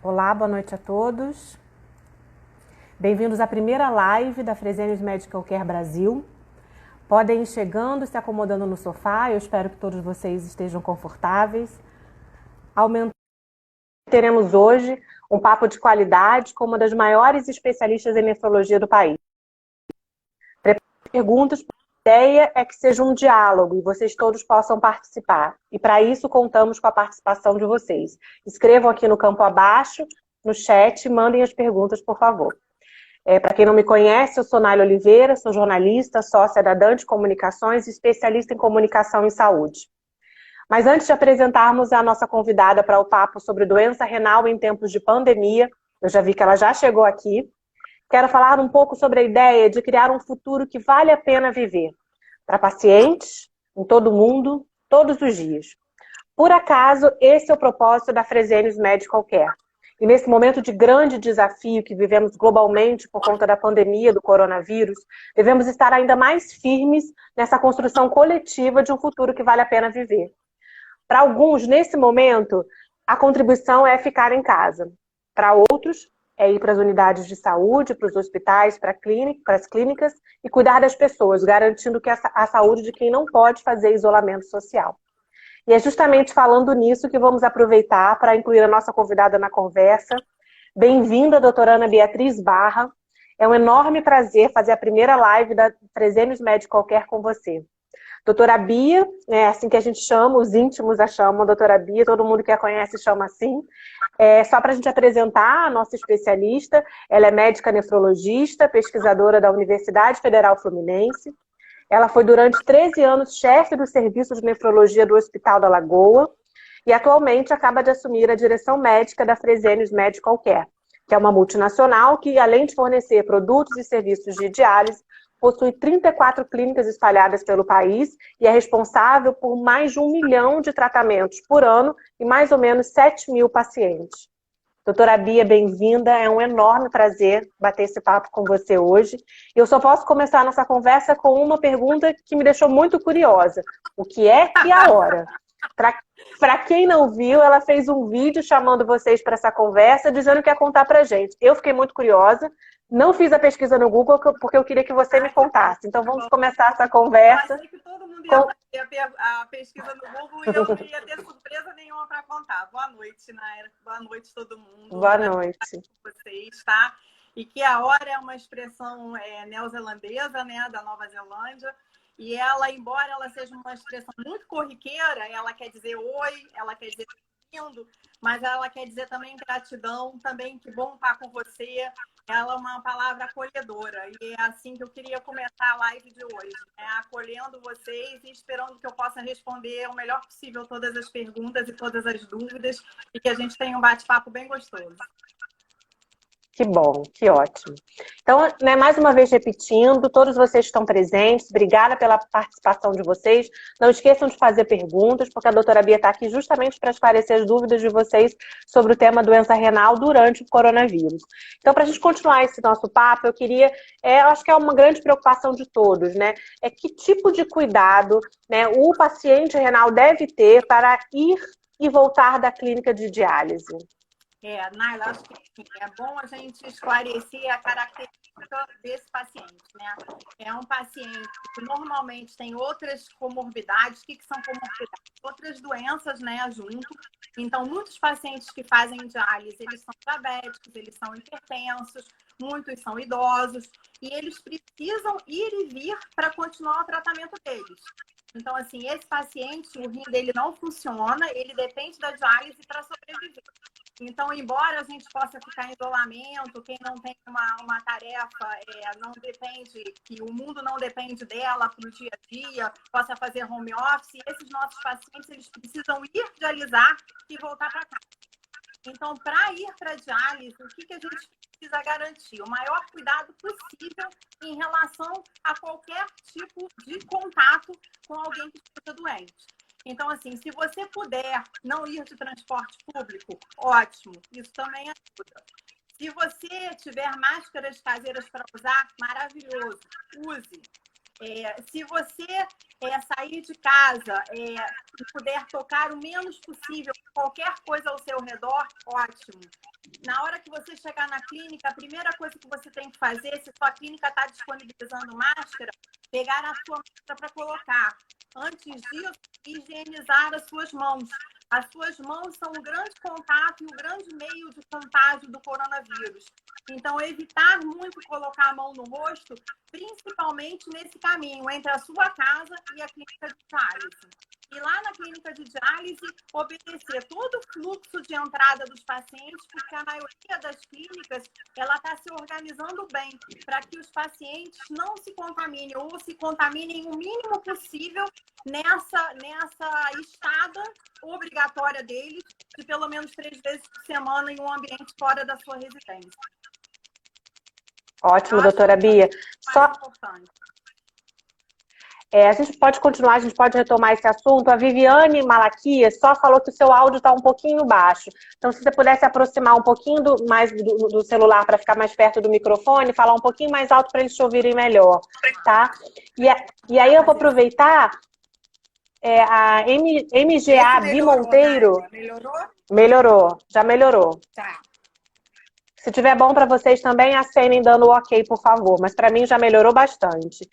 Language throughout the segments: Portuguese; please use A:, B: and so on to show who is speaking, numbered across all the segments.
A: Olá, boa noite a todos. Bem-vindos à primeira live da Fresenius Medical Care Brasil. Podem ir chegando, se acomodando no sofá. Eu espero que todos vocês estejam confortáveis. Teremos hoje um papo de qualidade com uma das maiores especialistas em nefrologia do país. Perguntas. A ideia é que seja um diálogo e vocês todos possam participar. E para isso contamos com a participação de vocês. Escrevam aqui no campo abaixo, no chat, mandem as perguntas, por favor. Para quem não me conhece, eu sou Naila Oliveira, sou jornalista, sócia da Dante Comunicações e especialista em comunicação em saúde. Mas antes de apresentarmos a nossa convidada para o papo sobre doença renal em tempos de pandemia, eu já vi que ela já chegou aqui, quero falar um pouco sobre a ideia de criar um futuro que vale a pena viver, para pacientes, em todo mundo, todos os dias. Por acaso, esse é o propósito da Fresenius Medical Care. E nesse momento de grande desafio que vivemos globalmente por conta da pandemia do coronavírus, devemos estar ainda mais firmes nessa construção coletiva de um futuro que vale a pena viver. Para alguns, nesse momento, a contribuição é ficar em casa. Para outros, é ir para as unidades de saúde, para os hospitais, para as clínicas e cuidar das pessoas, garantindo que a saúde de quem não pode fazer isolamento social. E é justamente falando nisso que vamos aproveitar para incluir a nossa convidada na conversa. Bem-vinda, doutora Ana Beatriz Barra. É um enorme prazer fazer a primeira live da Fresenius Medical Care com você. Doutora Bia, é assim que a gente chama, os íntimos a chamam, doutora Bia, todo mundo que a conhece chama assim. Só para a gente apresentar a nossa especialista, ela é médica nefrologista, pesquisadora da Universidade Federal Fluminense. Ela foi durante 13 anos chefe do serviço de nefrologia do Hospital da Lagoa e atualmente acaba de assumir a direção médica da Fresenius Medical Care, que é uma multinacional que, além de fornecer produtos e serviços de diálise, possui 34 clínicas espalhadas pelo país e é responsável por mais de 1 milhão de tratamentos por ano e mais ou menos 7 mil pacientes. Doutora Bia, bem-vinda. É um enorme prazer bater esse papo com você hoje. Eu só posso começar nossa conversa com uma pergunta que me deixou muito curiosa. O que é que a hora? Para quem não viu, ela fez um vídeo chamando vocês para essa conversa, dizendo que ia contar para gente. Eu fiquei muito curiosa. Não fiz a pesquisa no Google porque eu queria que você me contasse. Então vamos começar essa conversa.
B: Eu achei que todo mundo ia fazer a pesquisa no Google e eu não ia ter surpresa nenhuma para contar. Boa noite, Naira. Boa noite, todo mundo.
A: Boa noite.
B: Com vocês, tá? E que a hora é uma expressão neozelandesa, né, da Nova Zelândia. E ela, embora ela seja uma expressão muito corriqueira, ela quer dizer oi, ela quer dizer bem-vindo, mas ela quer dizer também gratidão, também que bom estar com você. Ela é uma palavra acolhedora e é assim que eu queria começar a live de hoje, né? Acolhendo vocês e esperando que eu possa responder o melhor possível todas as perguntas e todas as dúvidas e que a gente tenha um bate-papo bem gostoso.
A: Que bom, que ótimo. Então, né, mais uma vez repetindo, todos vocês que estão presentes, obrigada pela participação de vocês. Não esqueçam de fazer perguntas, porque a doutora Bia está aqui justamente para esclarecer as dúvidas de vocês sobre o tema doença renal durante o coronavírus. Então, para a gente continuar esse nosso papo, eu queria, eu acho que é uma grande preocupação de todos, né? É que tipo de cuidado, né, o paciente renal deve ter para ir e voltar da clínica de diálise?
B: Naila, acho que é bom a gente esclarecer a característica desse paciente, né? É um paciente que normalmente tem outras comorbidades. O que são comorbidades? Outras doenças, né, junto. Então, muitos pacientes que fazem diálise, eles são diabéticos, eles são hipertensos, muitos são idosos, e eles precisam ir e vir para continuar o tratamento deles. Então, assim, esse paciente, o rim dele não funciona, ele depende da diálise para sobreviver. Então, embora a gente possa ficar em isolamento, quem não tem uma tarefa, não depende, que o mundo não depende dela para o dia a dia, possa fazer home office, esses nossos pacientes, eles precisam ir dialisar e voltar para casa. Então, para ir para a diálise, o que a gente precisa garantir? O maior cuidado possível em relação a qualquer tipo de contato com alguém que esteja doente. Então, assim, se você puder não ir de transporte público, ótimo, isso também ajuda. Se você tiver máscaras caseiras para usar, maravilhoso, use. Se você sair de casa e puder tocar o menos possível qualquer coisa ao seu redor, ótimo. Na hora que você chegar na clínica, a primeira coisa que você tem que fazer, se sua clínica está disponibilizando máscara, pegar a sua máscara para colocar. Antes disso, higienizar as suas mãos. As suas mãos são o grande contato e o grande meio de contágio do coronavírus. Então, evitar muito colocar a mão no rosto, principalmente nesse caminho entre a sua casa e a clínica de diálise. E lá na clínica de diálise, obedecer todo o fluxo de entrada dos pacientes, porque a maioria das clínicas ela está se organizando bem para que os pacientes não se contaminem ou se contaminem o mínimo possível nessa estada obrigatória deles de pelo menos 3 vezes por semana em um ambiente fora da sua residência.
A: Ótimo, doutora Bia. Só
B: importante.
A: A gente pode continuar, a gente pode retomar esse assunto. A Viviane Malaquias só falou que o seu áudio está um pouquinho baixo. Então, se você pudesse aproximar um pouquinho mais do celular para ficar mais perto do microfone, falar um pouquinho mais alto para eles te ouvirem melhor, tá? E aí eu vou aproveitar a MGA Bi Monteiro.
B: Melhorou?
A: Melhorou, já melhorou.
B: Tá.
A: Se tiver bom para vocês também, acenem dando o ok, por favor. Mas para mim já melhorou bastante.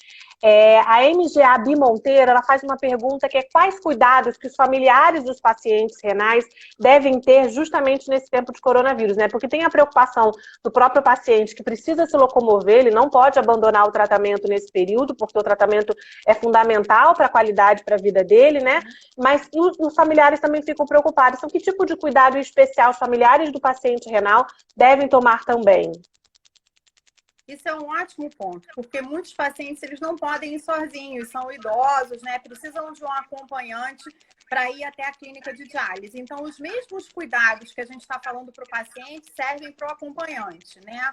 A: A MGA Bi Monteiro, ela faz uma pergunta que é quais cuidados que os familiares dos pacientes renais devem ter justamente nesse tempo de coronavírus, né? Porque tem a preocupação do próprio paciente que precisa se locomover, ele não pode abandonar o tratamento nesse período, porque o tratamento é fundamental para a qualidade, para a vida dele, né? Mas os familiares também ficam preocupados. Então, que tipo de cuidado especial os familiares do paciente renal devem tomar também?
B: Isso é um ótimo ponto, porque muitos pacientes eles não podem ir sozinhos, são idosos, né? Precisam de um acompanhante para ir até a clínica de diálise. Então, os mesmos cuidados que a gente está falando para o paciente servem para o acompanhante, né?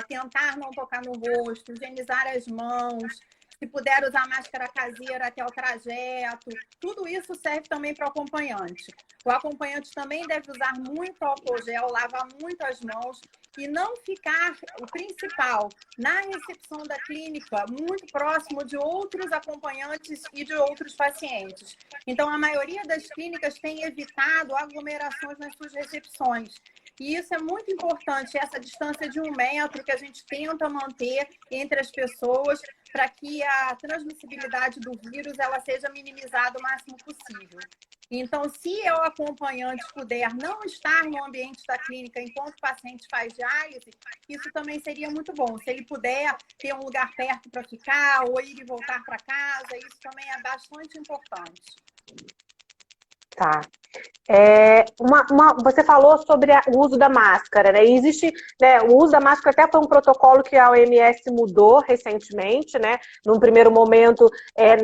B: Tentar não tocar no rosto, higienizar as mãos, se puder usar máscara caseira até o trajeto, tudo isso serve também para o acompanhante. O acompanhante também deve usar muito álcool gel, lavar muito as mãos e não ficar, o principal, na recepção da clínica, muito próximo de outros acompanhantes e de outros pacientes. Então, a maioria das clínicas tem evitado aglomerações nas suas recepções. E isso é muito importante, essa distância de 1 metro que a gente tenta manter entre as pessoas para que a transmissibilidade do vírus ela seja minimizada o máximo possível. Então, se o acompanhante puder não estar no ambiente da clínica enquanto o paciente faz diálise, isso também seria muito bom. Se ele puder ter um lugar perto para ficar ou ir e voltar para casa, isso também é bastante importante.
A: Tá. Você falou sobre o uso da máscara, né? Existe, né, o uso da máscara até foi um protocolo que a OMS mudou recentemente, né? Num primeiro momento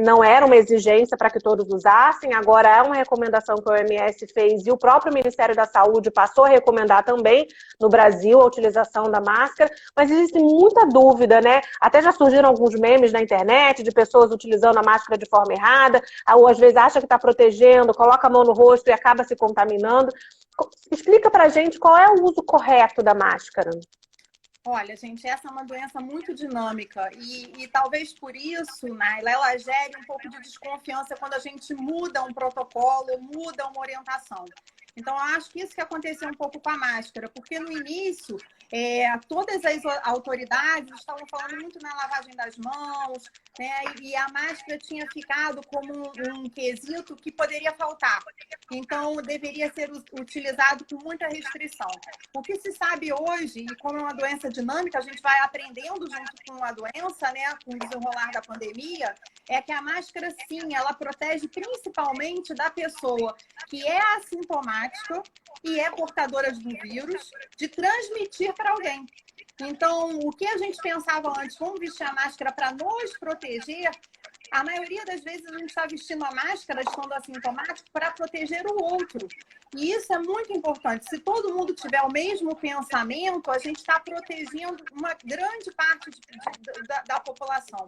A: não era uma exigência para que todos usassem, agora é uma recomendação que a OMS fez e o próprio Ministério da Saúde passou a recomendar também no Brasil a utilização da máscara, mas existe muita dúvida, né? Até já surgiram alguns memes na internet de pessoas utilizando a máscara de forma errada, ou às vezes acha que está protegendo, coloca a mão no rosto e acaba se contaminando. Explica pra gente qual é o uso correto da máscara.
B: Olha, gente, essa é uma doença muito dinâmica e talvez por isso, Naila, ela gere um pouco de desconfiança quando a gente muda um protocolo, muda uma orientação. Então, eu acho que isso que aconteceu um pouco com a máscara, porque no início, todas as autoridades estavam falando muito na lavagem das mãos, né? E a máscara tinha ficado como um quesito que poderia faltar. Então, deveria ser utilizado com muita restrição. O que se sabe hoje, e como é uma doença dinâmica, a gente vai aprendendo junto com a doença, né? Com o desenrolar da pandemia, é que a máscara, sim, ela protege principalmente da pessoa que é assintomática e é portadora do vírus, de transmitir para alguém. Então, o que a gente pensava antes, vamos vestir a máscara para nos proteger, a maioria das vezes a gente está vestindo a máscara, estando assintomático, para proteger o outro. E isso é muito importante. Se todo mundo tiver o mesmo pensamento, a gente está protegendo uma grande parte da população.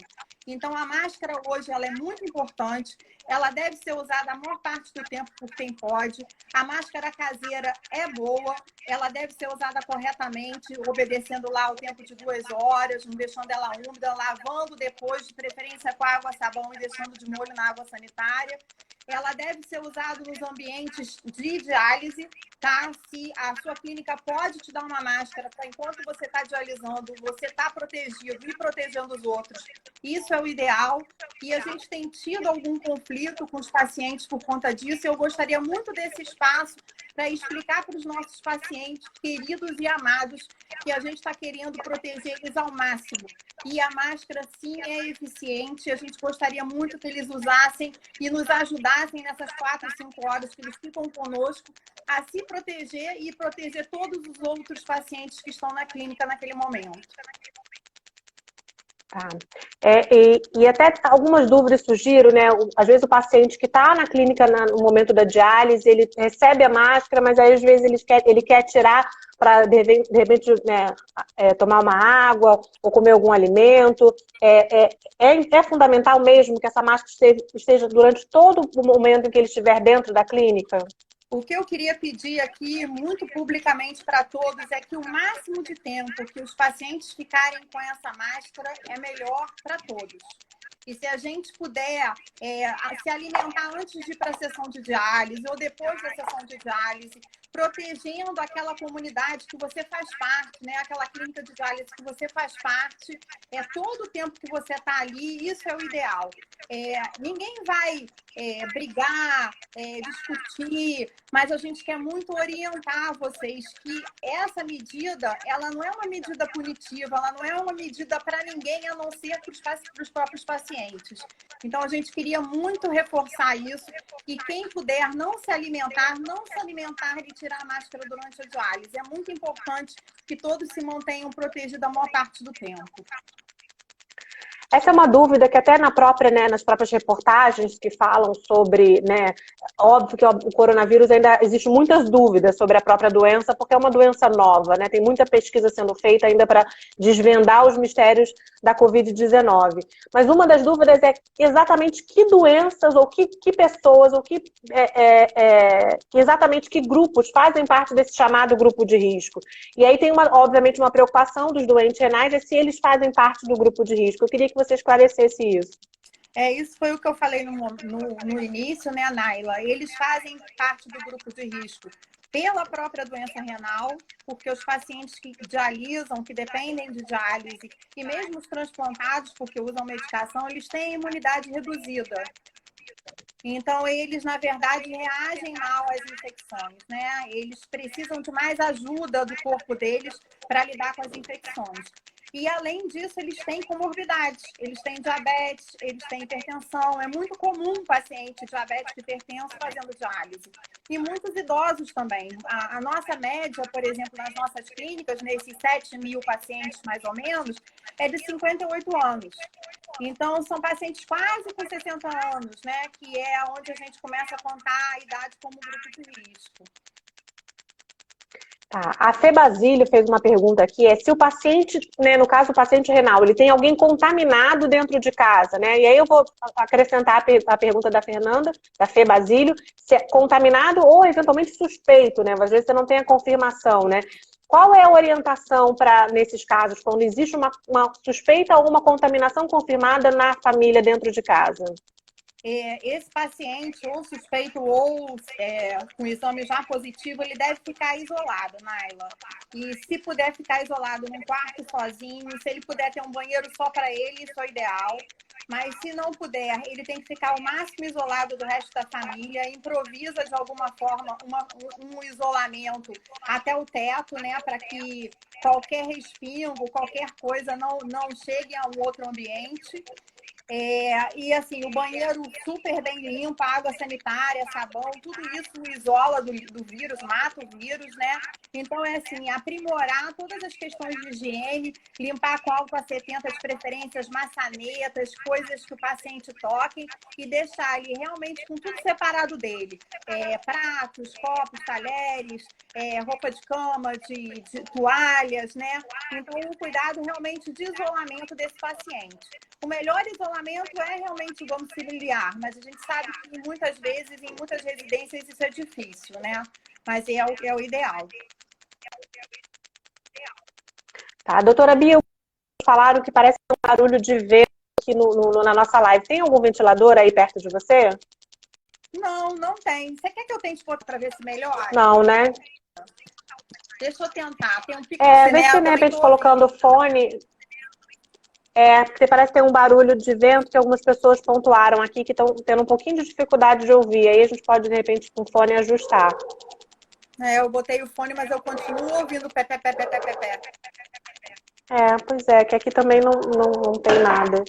B: Então, a máscara hoje ela é muito importante, ela deve ser usada a maior parte do tempo por quem pode. A máscara caseira é boa, ela deve ser usada corretamente, obedecendo lá o tempo de 2 horas, não deixando ela úmida, lavando depois, de preferência com água, sabão e deixando de molho na água sanitária. Ela deve ser usada nos ambientes de diálise, tá? Se a sua clínica pode te dar uma máscara para enquanto você está dialisando, você está protegido e protegendo os outros. Isso é o ideal. E a gente tem tido algum conflito com os pacientes por conta disso. Eu gostaria muito desse espaço para explicar para os nossos pacientes queridos e amados que a gente está querendo proteger eles ao máximo. E a máscara, sim, é eficiente. A gente gostaria muito que eles usassem e nos ajudassem nessas 4, 5 horas que eles ficam conosco a se proteger e proteger todos os outros pacientes que estão na clínica naquele momento.
A: Tá. E até algumas dúvidas surgiram, né? Às vezes o paciente que está na clínica no momento da diálise, ele recebe a máscara, mas aí às vezes ele quer tirar para, de repente, né, tomar uma água ou comer algum alimento. É fundamental mesmo que essa máscara esteja durante todo o momento em que ele estiver dentro da clínica?
B: O que eu queria pedir aqui, muito publicamente para todos, é que o máximo de tempo que os pacientes ficarem com essa máscara é melhor para todos. E se a gente puder se alimentar antes de ir para a sessão de diálise ou depois da sessão de diálise, protegendo aquela comunidade que você faz parte, né? Aquela clínica de diálise que você faz parte, todo o tempo que você está ali, isso é o ideal. Ninguém vai brigar, discutir, mas a gente quer muito orientar vocês que essa medida, ela não é uma medida punitiva, ela não é uma medida para ninguém, a não ser para os próprios pacientes. Então, a gente queria muito reforçar isso, e quem puder não se alimentar e tirar a máscara durante a diálise. É muito importante que todos se mantenham protegidos a maior parte do tempo.
A: Essa é uma dúvida que até nas próprias reportagens que falam sobre, né, óbvio que o coronavírus ainda existe muitas dúvidas sobre a própria doença, porque é uma doença nova, né? Tem muita pesquisa sendo feita ainda para desvendar os mistérios da Covid-19. Mas uma das dúvidas é exatamente que doenças ou que pessoas ou exatamente que grupos fazem parte desse chamado grupo de risco. E aí tem obviamente uma preocupação dos doentes renais é se eles fazem parte do grupo de risco. Eu queria que você esclarecesse isso.
B: Isso foi o que eu falei no início, né, Naila? Eles fazem parte do grupo de risco pela própria doença renal, porque os pacientes que dialisam, que dependem de diálise, e mesmo os transplantados, porque usam medicação, eles têm imunidade reduzida. Então, eles, na verdade, reagem mal às infecções, né? Eles precisam de mais ajuda do corpo deles para lidar com as infecções. E, além disso, eles têm comorbidades. Eles têm diabetes, eles têm hipertensão. É muito comum um paciente diabético e hipertenso fazendo diálise. E muitos idosos também. A nossa média, por exemplo, nas nossas clínicas, nesses 7.000 pacientes, mais ou menos, é de 58 anos. Então, são pacientes quase com 60 anos, né? Que é onde a gente começa a contar a idade como grupo de risco.
A: Tá. A Fê Basílio fez uma pergunta aqui, se o paciente, né, no caso o paciente renal, ele tem alguém contaminado dentro de casa, né? E aí eu vou acrescentar a pergunta da Fernanda, da Fê Basílio, se é contaminado ou eventualmente suspeito, né? Às vezes você não tem a confirmação, né? Qual é a orientação para, nesses casos, quando existe uma suspeita ou uma contaminação confirmada na família dentro de casa?
B: Esse paciente, ou suspeito, ou com exame já positivo, ele deve ficar isolado, Naila. E se puder ficar isolado num quarto sozinho, se ele puder ter um banheiro só para ele, isso é o ideal. Mas se não puder, ele tem que ficar o máximo isolado do resto da família, improvisa de alguma forma um isolamento até o teto, né, para que qualquer respingo, qualquer coisa não chegue a um outro ambiente. E assim, o banheiro super bem limpo, água sanitária, sabão, tudo isso isola do vírus, mata o vírus, né? Então, assim, aprimorar todas as questões de higiene, limpar com álcool a 70, de preferências, maçanetas, coisas que o paciente toque, e deixar ele realmente com tudo separado dele. Pratos, copos, talheres, roupa de cama, de toalhas, né? Então, um cuidado realmente de isolamento desse paciente. O melhor isolamento é realmente o domiciliar, mas a gente sabe que muitas vezes, em muitas residências, isso é difícil, né? Mas é o ideal.
A: Tá, doutora Bia, falaram que parece um barulho de vento aqui na nossa live. Tem algum ventilador aí perto de você?
B: Não, não tem. Você quer que eu tente botar para ver se melhora?
A: Não, né?
B: Deixa eu tentar. Tem um pico de chinelo,
A: vê se de repente colocando o fone. Porque parece que tem um barulho de vento que algumas pessoas pontuaram aqui que estão tendo um pouquinho de dificuldade de ouvir. Aí a gente pode, de repente, com o fone ajustar.
B: Eu botei o fone, mas eu continuo ouvindo pé, pé, pé, pé, pé, pé, pé.
A: Pois é, que aqui também não tem nada.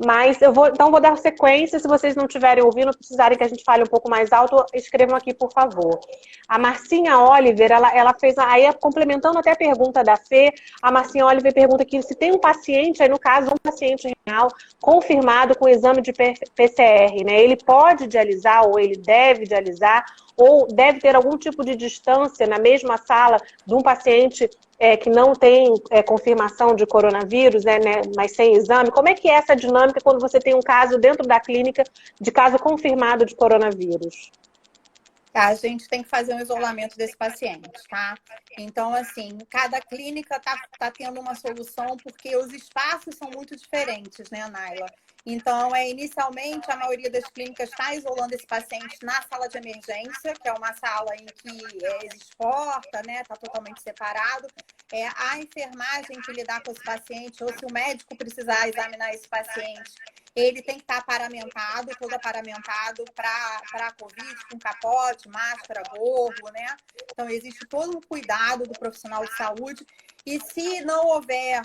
A: Mas então vou dar sequência. Se vocês não estiverem ouvindo, precisarem que a gente fale um pouco mais alto, escrevam aqui, por favor. A Marcinha Oliver, ela fez, aí complementando até a pergunta da Fê, a Marcinha Oliver pergunta aqui se tem um paciente, aí no caso, um paciente renal confirmado com exame de PCR, né? Ele pode dialisar ou ele deve dialisar ou deve ter algum tipo de distância na mesma sala de um paciente que não tem confirmação de coronavírus, né, mas sem exame. Como é que é essa dinâmica quando você tem um caso dentro da clínica de caso confirmado de coronavírus?
B: A gente tem que fazer um isolamento desse paciente, tá? Então, assim, cada clínica tá tendo uma solução porque os espaços são muito diferentes, né, Naila? Então, inicialmente, a maioria das clínicas está isolando esse paciente na sala de emergência, que é uma sala em que existe porta, né? Está totalmente separado. A enfermagem que lidar com esse paciente, ou se o médico precisar examinar esse paciente, ele tem que estar paramentado, todo paramentado para a Covid, com capote, máscara, gorro, né? Então, existe todo um cuidado do profissional de saúde. E se não houver,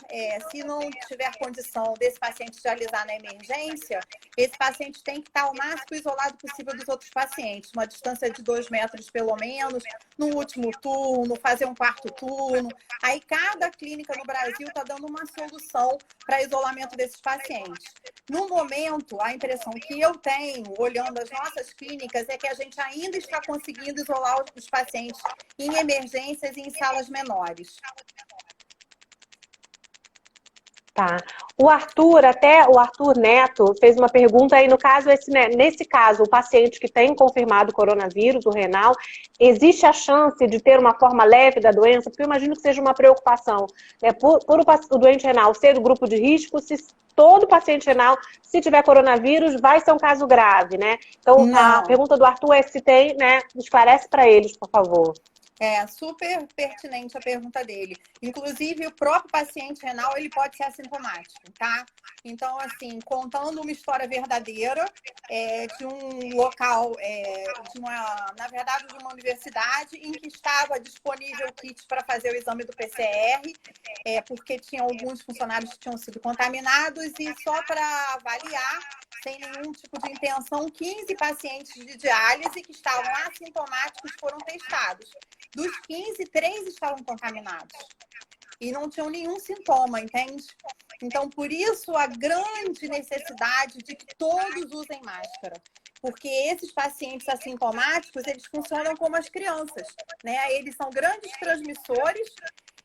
B: se não tiver condição desse paciente dialisar na emergência, esse paciente tem que estar o máximo isolado possível dos outros pacientes, uma distância de 2 metros pelo menos, no último turno, fazer um quarto turno. Aí cada clínica no Brasil está dando uma solução para isolamento desses pacientes. No momento, a impressão que eu tenho, olhando as nossas clínicas, é que a gente ainda está conseguindo isolar os pacientes em emergências e em salas menores.
A: Tá. O Arthur Neto fez uma pergunta aí, no caso, nesse caso, o paciente que tem confirmado coronavírus, o renal, existe a chance de ter uma forma leve da doença? Porque eu imagino que seja uma preocupação, né? Por o doente renal ser do grupo de risco, se todo paciente renal, se tiver coronavírus, vai ser um caso grave, né? Então, a pergunta do Arthur é se tem, né? Esclarece para eles, por favor.
B: Super pertinente a pergunta dele. Inclusive, o próprio paciente renal, ele pode ser assintomático, tá? Então, assim, contando uma história verdadeira de um local, na verdade, de uma universidade em que estava disponível kit para fazer o exame do PCR, porque tinha alguns funcionários que tinham sido contaminados e só para avaliar, sem nenhum tipo de intenção, 15 pacientes de diálise que estavam assintomáticos foram testados. Dos 15, 3 estavam contaminados e não tinham nenhum sintoma, entende? Então, por isso, a grande necessidade de que todos usem máscara. Porque esses pacientes assintomáticos, eles funcionam como as crianças, né? Eles são grandes transmissores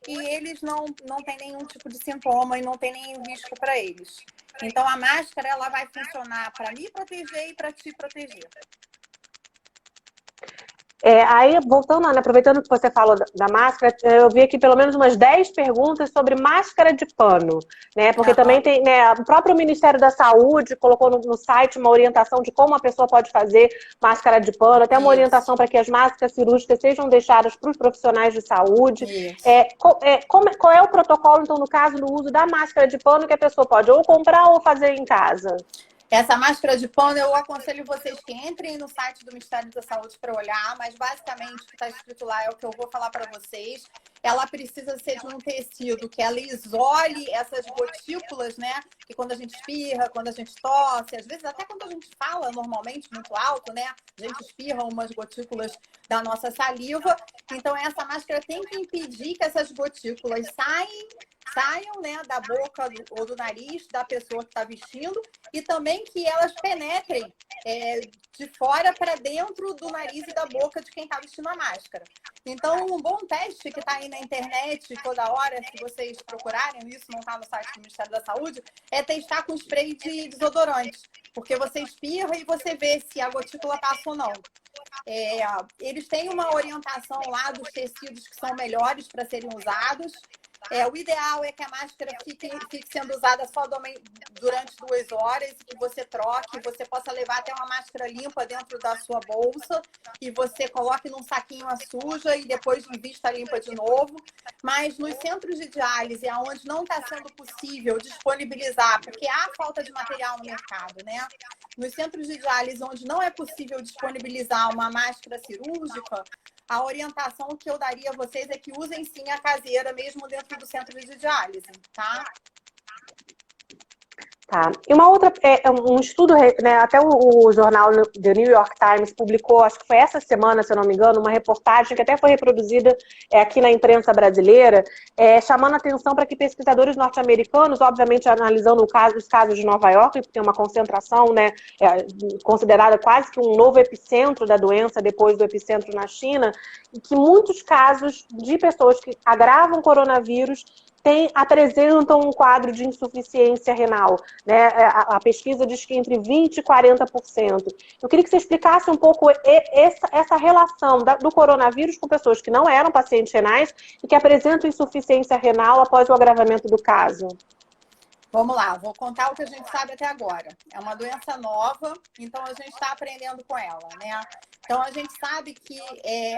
B: e eles não têm nenhum tipo de sintoma e não tem nenhum risco para eles. Então, a máscara, ela vai funcionar para me proteger e para te proteger.
A: Aí, voltando, Ana, aproveitando que você falou da máscara, eu vi aqui pelo menos umas 10 perguntas sobre máscara de pano, né? Porque também tem, né, o próprio Ministério da Saúde colocou no site uma orientação de como a pessoa pode fazer máscara de pano, até uma orientação para que as máscaras cirúrgicas sejam deixadas para os profissionais de saúde. Qual é o protocolo, então, no caso, no uso da máscara de pano que a pessoa pode ou comprar ou fazer em casa?
B: Essa máscara de pano, eu aconselho vocês que entrem no site do Ministério da Saúde para olhar, mas basicamente o que está escrito lá é o que eu vou falar para vocês. Ela precisa ser de um tecido que ela isole essas gotículas, né? Que quando a gente espirra, quando a gente tosse, às vezes até quando a gente fala normalmente muito alto, né? A gente espirra umas gotículas da nossa saliva. Então, essa máscara tem que impedir que essas gotículas saiam, né, da boca ou do nariz da pessoa que está vestindo e também que elas penetrem de fora para dentro do nariz e da boca de quem está vestindo a máscara. Então, um bom teste que está aí na internet toda hora, se vocês procurarem, isso não está no site do Ministério da Saúde, é testar com spray de desodorante, porque você espirra e você vê se a gotícula passa ou não. Eles têm uma orientação lá dos tecidos que são melhores para serem usados. O ideal é que a máscara fique sendo usada só durante 2 horas, que você troque, você possa levar até uma máscara limpa dentro da sua bolsa e você coloque num saquinho a suja e depois invista limpa de novo. Mas nos centros de diálise, onde não está sendo possível disponibilizar, porque há falta de material no mercado, né? Nos centros de diálise, onde não é possível disponibilizar uma máscara cirúrgica, a orientação que eu daria a vocês é que usem sim a caseira, mesmo dentro do centro de diálise, tá?
A: Tá. E uma outra, um estudo, né, até o jornal The New York Times publicou, acho que foi essa semana, se eu não me engano, uma reportagem que até foi reproduzida aqui na imprensa brasileira, chamando atenção para que pesquisadores norte-americanos, obviamente analisando os casos de Nova York, que tem uma concentração, né, considerada quase que um novo epicentro da doença depois do epicentro na China, e que muitos casos de pessoas que agravam coronavírus apresentam um quadro de insuficiência renal. Né? A pesquisa diz que entre 20% e 40%. Eu queria que você explicasse um pouco essa relação do coronavírus com pessoas que não eram pacientes renais e que apresentam insuficiência renal após o agravamento do caso.
B: Vamos lá, vou contar o que a gente sabe até agora. É uma doença nova, então a gente está aprendendo com ela, né? Então a gente sabe que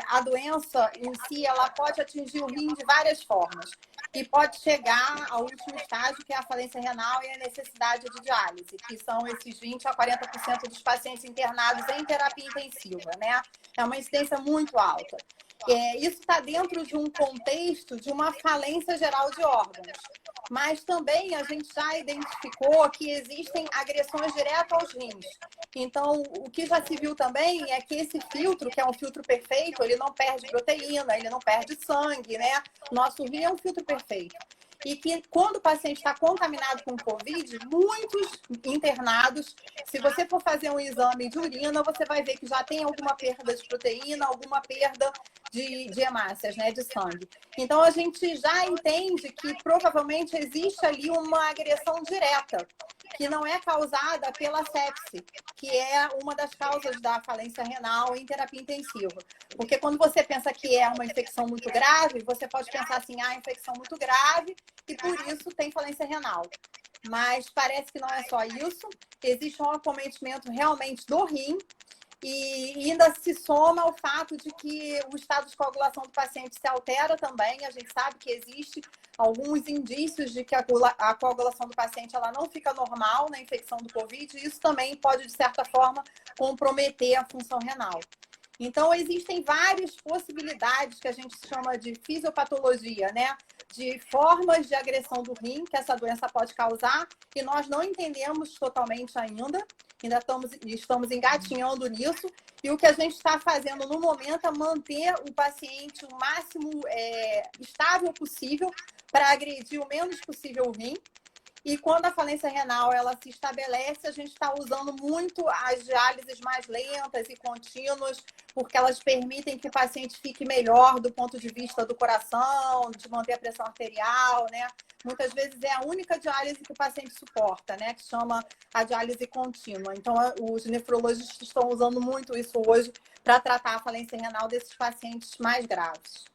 B: a doença em si, ela pode atingir o rim de várias formas e pode chegar ao último estágio, que é a falência renal e a necessidade de diálise, que são esses 20% a 40% dos pacientes internados em terapia intensiva, né? É uma incidência muito alta. Isso está dentro de um contexto de uma falência geral de órgãos. Mas também a gente já identificou que existem agressões diretas aos rins. Então, o que já se viu também é que esse filtro, que é um filtro perfeito, ele não perde proteína, ele não perde sangue, né? Nosso rim é um filtro perfeito. E que quando o paciente está contaminado com Covid, muitos internados, se você for fazer um exame de urina, você vai ver que já tem alguma perda de proteína, alguma perda de hemácias, né, de sangue. Então, a gente já entende que provavelmente existe ali uma agressão direta, que não é causada pela sepse, que é uma das causas da falência renal em terapia intensiva. Porque quando você pensa que é uma infecção muito grave, você pode pensar assim, infecção muito grave e por isso tem falência renal. Mas parece que não é só isso, existe um acometimento realmente do rim e ainda se soma o fato de que o estado de coagulação do paciente se altera também. A gente sabe que existe alguns indícios de que a coagulação do paciente ela não fica normal na infecção do Covid e isso também pode, de certa forma, comprometer a função renal. Então, existem várias possibilidades que a gente chama de fisiopatologia, né? De formas de agressão do rim que essa doença pode causar e nós não entendemos totalmente ainda estamos engatinhando nisso e o que a gente está fazendo no momento é manter o paciente o máximo estável possível para agredir o menos possível o rim. E quando a falência renal ela se estabelece, a gente está usando muito as diálises mais lentas e contínuas, porque elas permitem que o paciente fique melhor do ponto de vista do coração, de manter a pressão arterial, né? Muitas vezes é a única diálise que o paciente suporta, né? Que chama a diálise contínua. Então, os nefrologistas estão usando muito isso hoje para tratar a falência renal desses pacientes mais graves.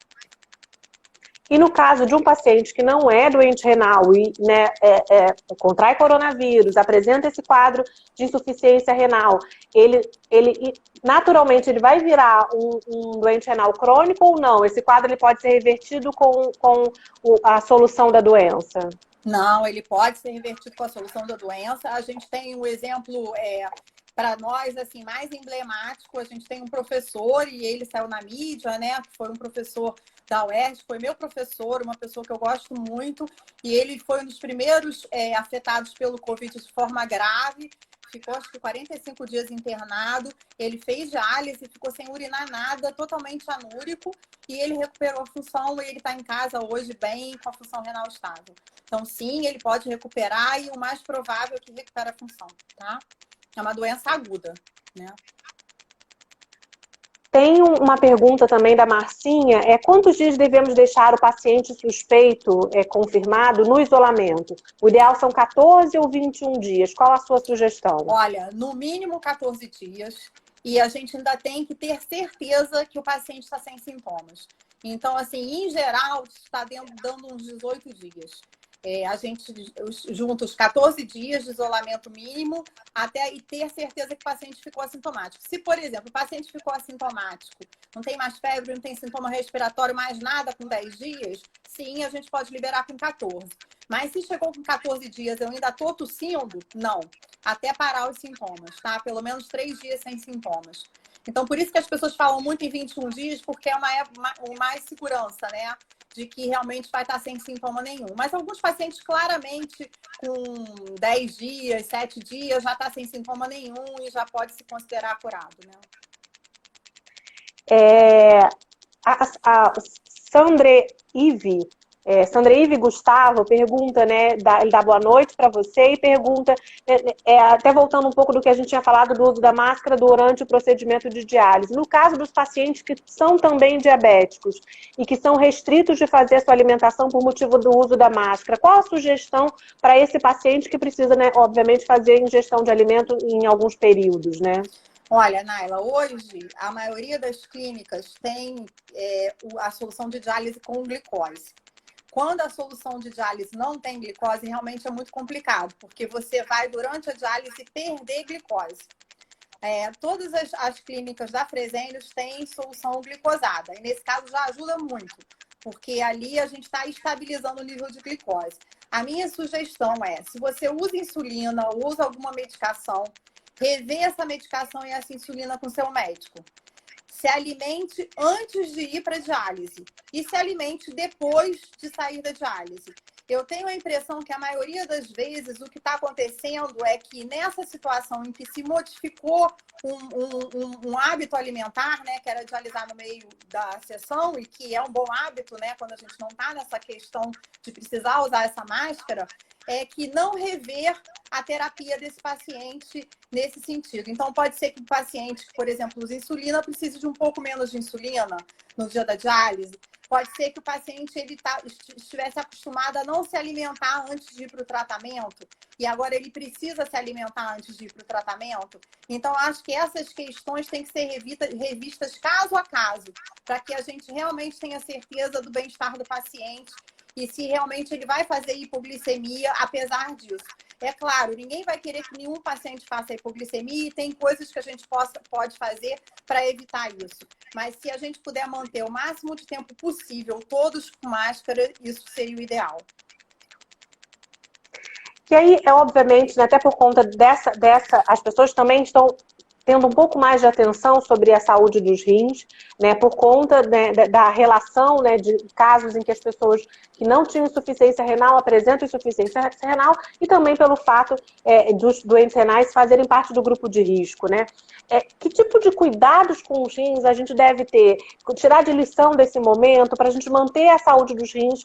A: E no caso de um paciente que não é doente renal e né, contrai coronavírus, apresenta esse quadro de insuficiência renal, ele naturalmente ele vai virar um doente renal crônico ou não? Esse quadro ele pode ser revertido com a solução da doença?
B: Não, ele pode ser revertido com a solução da doença. A gente tem um exemplo para nós, assim, mais emblemático, a gente tem um professor, e ele saiu na mídia, né? Foi um professor da UERJ, foi meu professor, uma pessoa que eu gosto muito, e ele foi um dos primeiros afetados pelo Covid de forma grave, ficou acho que 45 dias internado, ele fez diálise, ficou sem urinar nada, totalmente anúrico, e ele recuperou a função e ele está em casa hoje bem, com a função renal estável. Então, sim, ele pode recuperar e o mais provável é que recupere a função, tá? É uma doença aguda, né?
A: Tem uma pergunta também da Marcinha, quantos dias devemos deixar o paciente suspeito confirmado no isolamento? O ideal são 14 ou 21 dias. Qual a sua sugestão?
B: Olha, no mínimo 14 dias, e a gente ainda tem que ter certeza que o paciente está sem sintomas. Então, assim, em geral, está dando uns 18 dias. A gente junta os 14 dias de isolamento mínimo até e ter certeza que o paciente ficou assintomático. Se, por exemplo, o paciente ficou assintomático, não tem mais febre, não tem sintoma respiratório, mais nada com 10 dias, sim, a gente pode liberar com 14. Mas se chegou com 14 dias e eu ainda estou tossindo, não. Até parar os sintomas, tá? Pelo menos 3 dias sem sintomas. Então, por isso que as pessoas falam muito em 21 dias, porque é mais segurança, né? De que realmente vai estar sem sintoma nenhum. Mas alguns pacientes, claramente, com 10 dias, 7 dias, já está sem sintoma nenhum e já pode se considerar curado, né?
A: A Sandra Ive Gustavo pergunta, né? Ele dá boa noite para você e pergunta, até voltando um pouco do que a gente tinha falado do uso da máscara durante o procedimento de diálise. No caso dos pacientes que são também diabéticos e que são restritos de fazer a sua alimentação por motivo do uso da máscara, qual a sugestão para esse paciente que precisa, né, obviamente, fazer ingestão de alimento em alguns períodos, né?
B: Olha, Naila, hoje a maioria das clínicas tem a solução de diálise com glicose. Quando a solução de diálise não tem glicose, realmente é muito complicado, porque você vai, durante a diálise, perder glicose. Todas as clínicas da Fresenius têm solução glicosada, e nesse caso já ajuda muito, porque ali a gente está estabilizando o nível de glicose. A minha sugestão se você usa insulina, usa alguma medicação, rever essa medicação e essa insulina com seu médico. Se alimente antes de ir para a diálise e se alimente depois de sair da diálise. Eu tenho a impressão que a maioria das vezes o que está acontecendo é que nessa situação em que se modificou um hábito alimentar, né, que era dialisar no meio da sessão, e que é um bom hábito, né, quando a gente não está nessa questão de precisar usar essa máscara, é que não rever a terapia desse paciente nesse sentido. Então, pode ser que o paciente, por exemplo, usa insulina, precise de um pouco menos de insulina no dia da diálise. Pode ser que o paciente estivesse acostumado a não se alimentar antes de ir para o tratamento e agora ele precisa se alimentar antes de ir para o tratamento. Então, acho que essas questões têm que ser revistas caso a caso, para que a gente realmente tenha certeza do bem-estar do paciente e se realmente ele vai fazer hipoglicemia apesar disso. É claro, ninguém vai querer que nenhum paciente faça hipoglicemia e tem coisas que a gente pode fazer para evitar isso. Mas se a gente puder manter o máximo de tempo possível, todos com máscara, isso seria o ideal.
A: E aí, obviamente, né, até por conta dessa, as pessoas também estão tendo um pouco mais de atenção sobre a saúde dos rins, né, por conta, né, da relação, né, de casos em que as pessoas que não tinham insuficiência renal apresentam insuficiência renal e também pelo fato dos doentes renais fazerem parte do grupo de risco, né? Que tipo de cuidados com os rins a gente deve ter, tirar de lição desse momento para a gente manter a saúde dos rins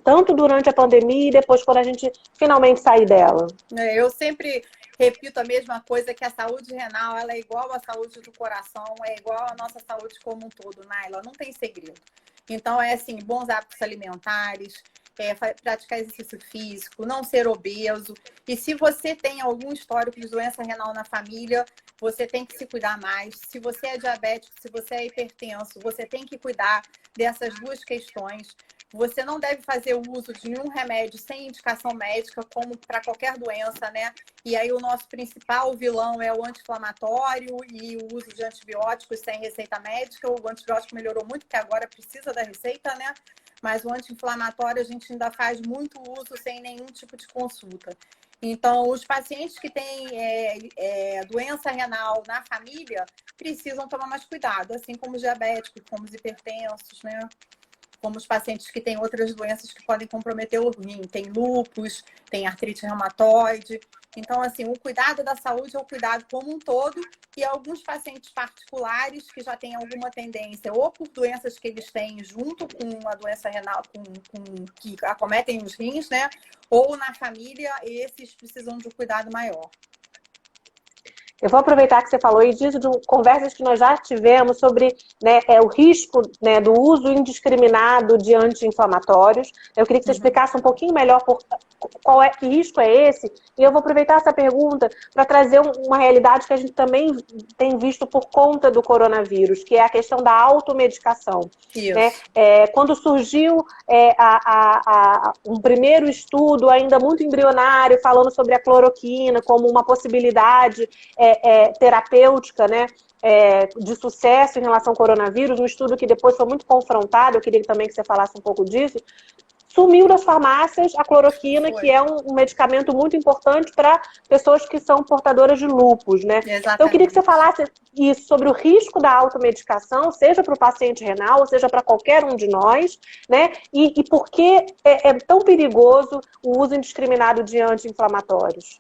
A: tanto durante a pandemia e depois quando a gente finalmente sair dela?
B: Eu sempre repito a mesma coisa, que a saúde renal ela é igual à saúde do coração, é igual à nossa saúde como um todo, Naila, não tem segredo. Então, assim, bons hábitos alimentares, praticar exercício físico, não ser obeso. E se você tem algum histórico de doença renal na família, você tem que se cuidar mais. Se você é diabético, se você é hipertenso, você tem que cuidar dessas duas questões. Você não deve fazer o uso de nenhum remédio sem indicação médica, como para qualquer doença, né? E aí o nosso principal vilão é o anti-inflamatório e o uso de antibióticos sem receita médica. O antibiótico melhorou muito, porque agora precisa da receita, né? Mas o anti-inflamatório a gente ainda faz muito uso sem nenhum tipo de consulta. Então, os pacientes que têm doença renal na família precisam tomar mais cuidado, assim como os diabéticos, como os hipertensos, né? como os pacientes que têm outras doenças que podem comprometer o rim. Tem lúpus, tem artrite reumatoide. Então, assim, o cuidado da saúde é o cuidado como um todo, e alguns pacientes particulares que já têm alguma tendência, ou por doenças que eles têm junto com a doença renal, que acometem os rins, né? Ou na família, esses precisam de um cuidado maior.
A: Eu vou aproveitar que você falou e disso de conversas que nós já tivemos sobre, né, o risco, né, do uso indiscriminado de anti-inflamatórios. Eu queria que você explicasse um pouquinho melhor que risco é esse. E eu vou aproveitar essa pergunta para trazer uma realidade que a gente também tem visto por conta do coronavírus, que é a questão da automedicação. Né? Quando surgiu um primeiro estudo ainda muito embrionário falando sobre a cloroquina como uma possibilidade terapêutica, né, de sucesso em relação ao coronavírus, um estudo que depois foi muito confrontado, eu queria também que você falasse um pouco disso, sumiu das farmácias a cloroquina, que é um medicamento muito importante para pessoas que são portadoras de lúpus, né?
B: Exatamente.
A: Então eu queria que você falasse isso, sobre o risco da automedicação, seja para o paciente renal, ou seja para qualquer um de nós, né? E por que é tão perigoso o uso indiscriminado de anti-inflamatórios?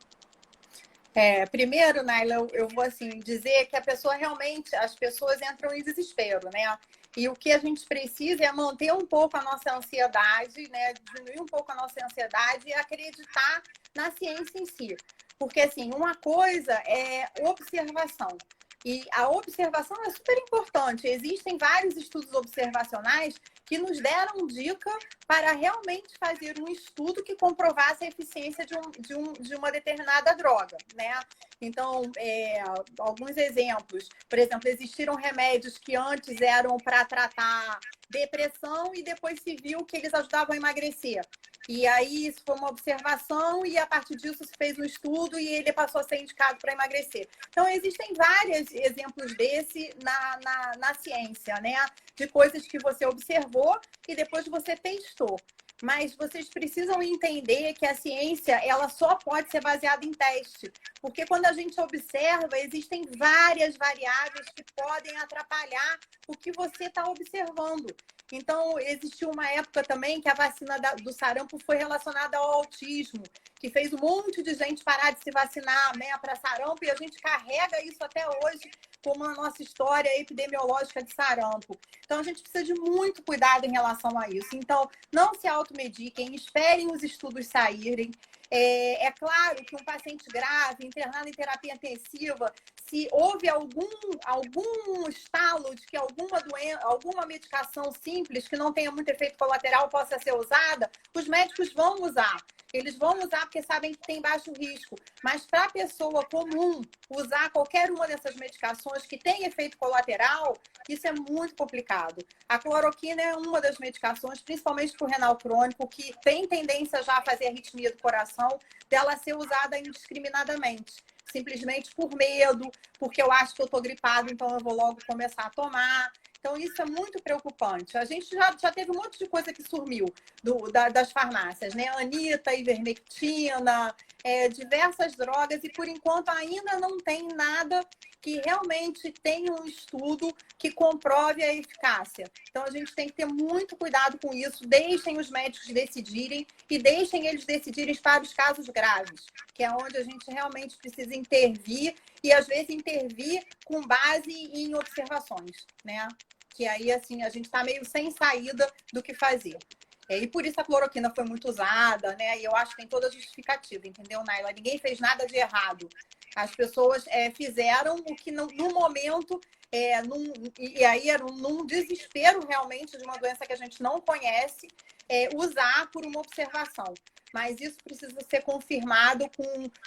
B: Primeiro, Naila, eu vou assim dizer que as pessoas entram em desespero, né? E o que a gente precisa é manter um pouco a nossa ansiedade, né? Diminuir um pouco a nossa ansiedade e acreditar na ciência em si. Porque, assim, uma coisa é observação. E a observação é super importante. Existem vários estudos observacionais que nos deram dica para realmente fazer um estudo que comprovasse a eficiência de uma determinada droga, né? Então, alguns exemplos. Por exemplo, existiram remédios que antes eram para tratar depressão e depois se viu que eles ajudavam a emagrecer. E aí isso foi uma observação e a partir disso se fez um estudo e ele passou a ser indicado para emagrecer. Então, existem vários exemplos desse na ciência, né? De coisas que você observou e depois você testou. Mas vocês precisam entender que a ciência ela só pode ser baseada em teste. Porque quando a gente observa, existem várias variáveis que podem atrapalhar o que você está observando. Então, existiu uma época também que a vacina do sarampo foi relacionada ao autismo, que fez um monte de gente parar de se vacinar, né, para sarampo, e a gente carrega isso até hoje como a nossa história epidemiológica de sarampo. Então, a gente precisa de muito cuidado em relação a isso. Então, não se automediquem, esperem os estudos saírem. É claro que um paciente grave, internado em terapia intensiva, se houve algum estalo de que alguma medicação simples que não tenha muito efeito colateral possa ser usada, os médicos vão usar. Eles vão usar porque sabem que tem baixo risco. Mas para a pessoa comum usar qualquer uma dessas medicações que tem efeito colateral, isso é muito complicado. A cloroquina é uma das medicações, principalmente para o renal crônico, que tem tendência já a fazer arritmia do coração, dela ser usada indiscriminadamente. Simplesmente por medo, porque eu acho que eu estou gripado, então eu vou logo começar a tomar. Então, isso é muito preocupante. A gente já teve um monte de coisa que sumiu das farmácias, né? Anita, ivermectina, diversas drogas, e por enquanto ainda não tem nada que realmente tenha um estudo que comprove a eficácia. Então, a gente tem que ter muito cuidado com isso. Deixem os médicos decidirem e deixem eles decidirem para os casos graves, que é onde a gente realmente precisa intervir e, às vezes, intervir com base em observações, né? Que aí, assim, a gente está meio sem saída do que fazer. E por isso a cloroquina foi muito usada, né? E eu acho que tem toda a justificativa, entendeu, Naila? Ninguém fez nada de errado. As pessoas fizeram o que no momento, e aí era num desespero realmente de uma doença que a gente não conhece, usar por uma observação. Mas isso precisa ser confirmado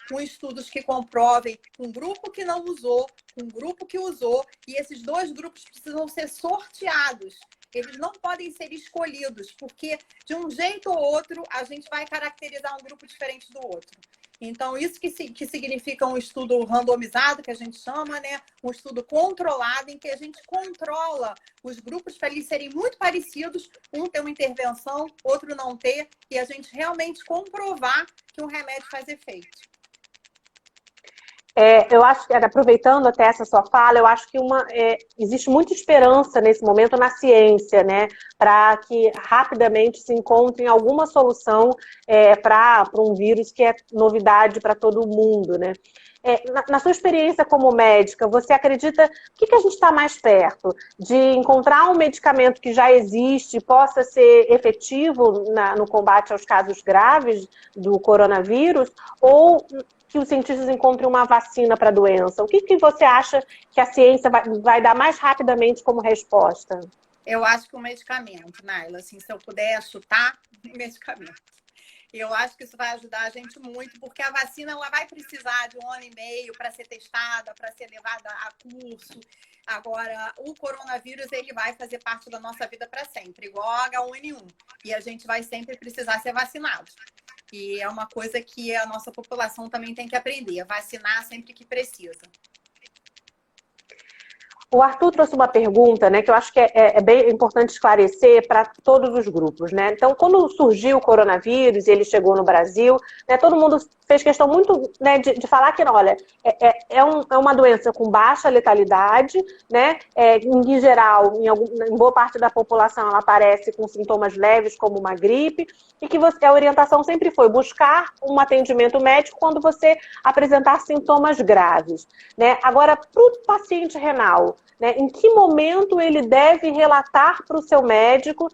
B: com estudos que comprovem um grupo que não usou, um grupo que usou, e esses dois grupos precisam ser sorteados. Eles não podem ser escolhidos, porque de um jeito ou outro a gente vai caracterizar um grupo diferente do outro. Então, isso que significa um estudo randomizado, que a gente chama, né? Um estudo controlado, em que a gente controla os grupos para eles serem muito parecidos, um ter uma intervenção, outro não ter, e a gente realmente comprovar que um remédio faz efeito.
A: Eu acho que, aproveitando até essa sua fala, eu acho que existe muita esperança nesse momento na ciência, né? Para que rapidamente se encontre alguma solução para um vírus que é novidade para todo mundo, né? Na sua experiência como médica, você acredita que a gente está mais perto? De encontrar um medicamento que já existe, possa ser efetivo no combate aos casos graves do coronavírus, ou que os cientistas encontrem uma vacina para a doença? O que você acha que a ciência vai dar mais rapidamente como resposta?
B: Eu acho que o medicamento, Naila, assim, se eu puder chutar, o medicamento. Eu acho que isso vai ajudar a gente muito, porque a vacina ela vai precisar de 1 ano e meio para ser testada, para ser levada a curso. Agora, o coronavírus ele vai fazer parte da nossa vida para sempre, igual a H1N1. E a gente vai sempre precisar ser vacinado. E é uma coisa que a nossa população também tem que aprender, a vacinar sempre que precisa.
A: O Arthur trouxe uma pergunta, né, que eu acho que é bem importante esclarecer para todos os grupos, né? Então, quando surgiu o coronavírus e ele chegou no Brasil, né, todo mundo fez questão muito, né, de falar que, olha, é uma doença com baixa letalidade, né? Em geral, em boa parte da população, ela aparece com sintomas leves, como uma gripe, e que a orientação sempre foi buscar um atendimento médico quando você apresentar sintomas graves, né? Agora, para o paciente renal, né, em que momento ele deve relatar para o seu médico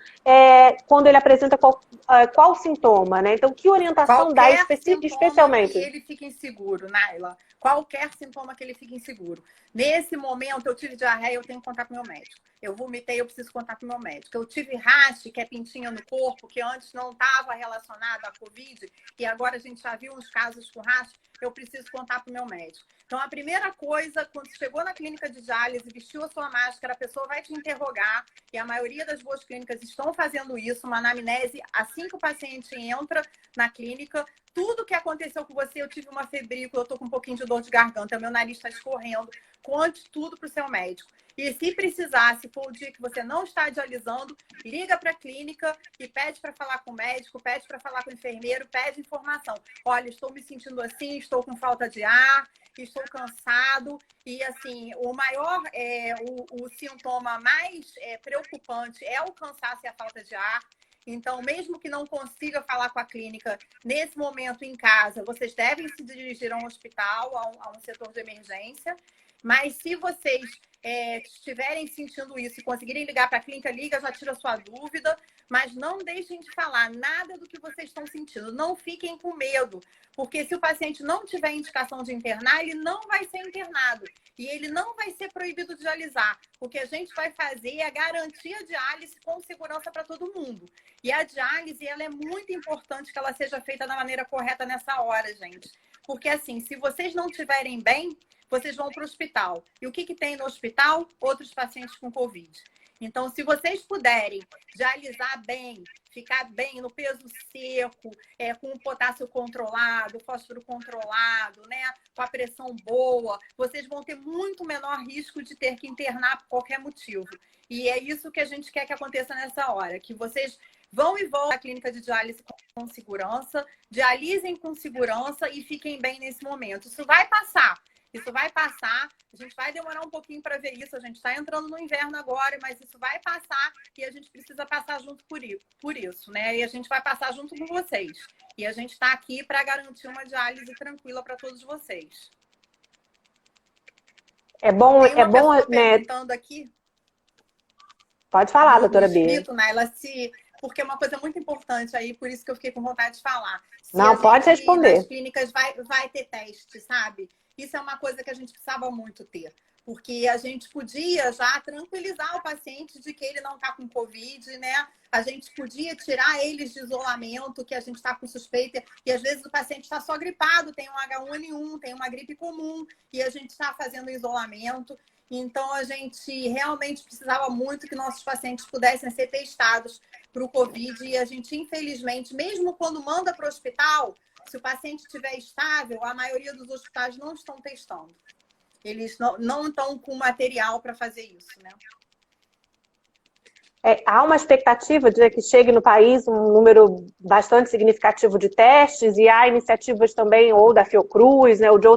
A: quando ele apresenta qual sintoma, né? Então, que orientação dá especialmente?
B: Que ele fique inseguro, Naila. Qualquer sintoma que ele fique inseguro. Nesse momento, eu tive diarreia, eu tenho que contar com o meu médico. Eu vomitei, eu preciso contar com o meu médico. Eu tive raste, que é pintinha no corpo, que antes não estava relacionado à Covid, e agora a gente já viu uns casos com raste, eu preciso contar para o meu médico. Então, a primeira coisa, quando chegou na clínica de diálise, vestiu a sua máscara, a pessoa vai te interrogar, e a maioria das boas clínicas estão fazendo isso, uma anamnese, assim que o paciente entra na clínica, tudo que aconteceu com você, eu tive uma febrícula, eu tô com um pouquinho de dor de garganta, meu nariz está escorrendo, conte tudo para o seu médico. E se precisar, se for o dia que você não está dialisando, liga para a clínica e pede para falar com o médico, pede para falar com o enfermeiro, pede informação. Olha, estou me sentindo assim, estou com falta de ar, estou cansado. E assim, o sintoma mais preocupante é o cansaço e a falta de ar. Então, mesmo que não consiga falar com a clínica nesse momento em casa, vocês devem se dirigir a um hospital, a um setor de emergência. Mas se vocês estiverem sentindo isso e conseguirem ligar para a clínica, liga, já tira a sua dúvida. Mas não deixem de falar nada do que vocês estão sentindo. Não fiquem com medo, porque se o paciente não tiver indicação de internar, ele não vai ser internado. E ele não vai ser proibido de dialisar. O que a gente vai fazer é garantir a diálise com segurança para todo mundo. E a diálise, ela é muito importante que ela seja feita da maneira correta nessa hora, gente. Porque assim, se vocês não estiverem bem, vocês vão para o hospital. E o que tem no hospital? Outros pacientes com Covid. Então, se vocês puderem dialisar bem, ficar bem no peso seco, com o potássio controlado, o fósforo controlado, né, com a pressão boa, vocês vão ter muito menor risco de ter que internar por qualquer motivo. E é isso que a gente quer que aconteça nessa hora, que vocês vão e voltem à clínica de diálise com segurança, dialisem com segurança e fiquem bem nesse momento. Isso vai passar. Isso vai passar, a gente vai demorar um pouquinho para ver isso, a gente está entrando no inverno agora, mas isso vai passar e a gente precisa passar junto por isso, né? E a gente vai passar junto com vocês. E a gente está aqui para garantir uma diálise tranquila para todos vocês.
A: É bom,
B: Tem uma pessoa perguntando aqui.
A: Pode falar, doutora Bia.
B: Naila, porque é uma coisa muito importante aí, por isso que eu fiquei com vontade de falar.
A: Não, pode responder.
B: Nas clínicas vai ter teste, sabe? Isso é uma coisa que a gente precisava muito ter. Porque a gente podia já tranquilizar o paciente de que ele não está com Covid, né? A gente podia tirar eles de isolamento, que a gente está com suspeita. E às vezes o paciente está só gripado, tem um H1N1, tem uma gripe comum, e a gente está fazendo isolamento. Então, a gente realmente precisava muito que nossos pacientes pudessem ser testados para o Covid. E a gente, infelizmente, mesmo quando manda para o hospital, se o paciente estiver estável, a maioria dos hospitais não estão testando. Eles não estão com material para fazer isso, né?
A: Há uma expectativa de que chegue no país um número bastante significativo de testes, e há iniciativas também, ou da Fiocruz, né, ou de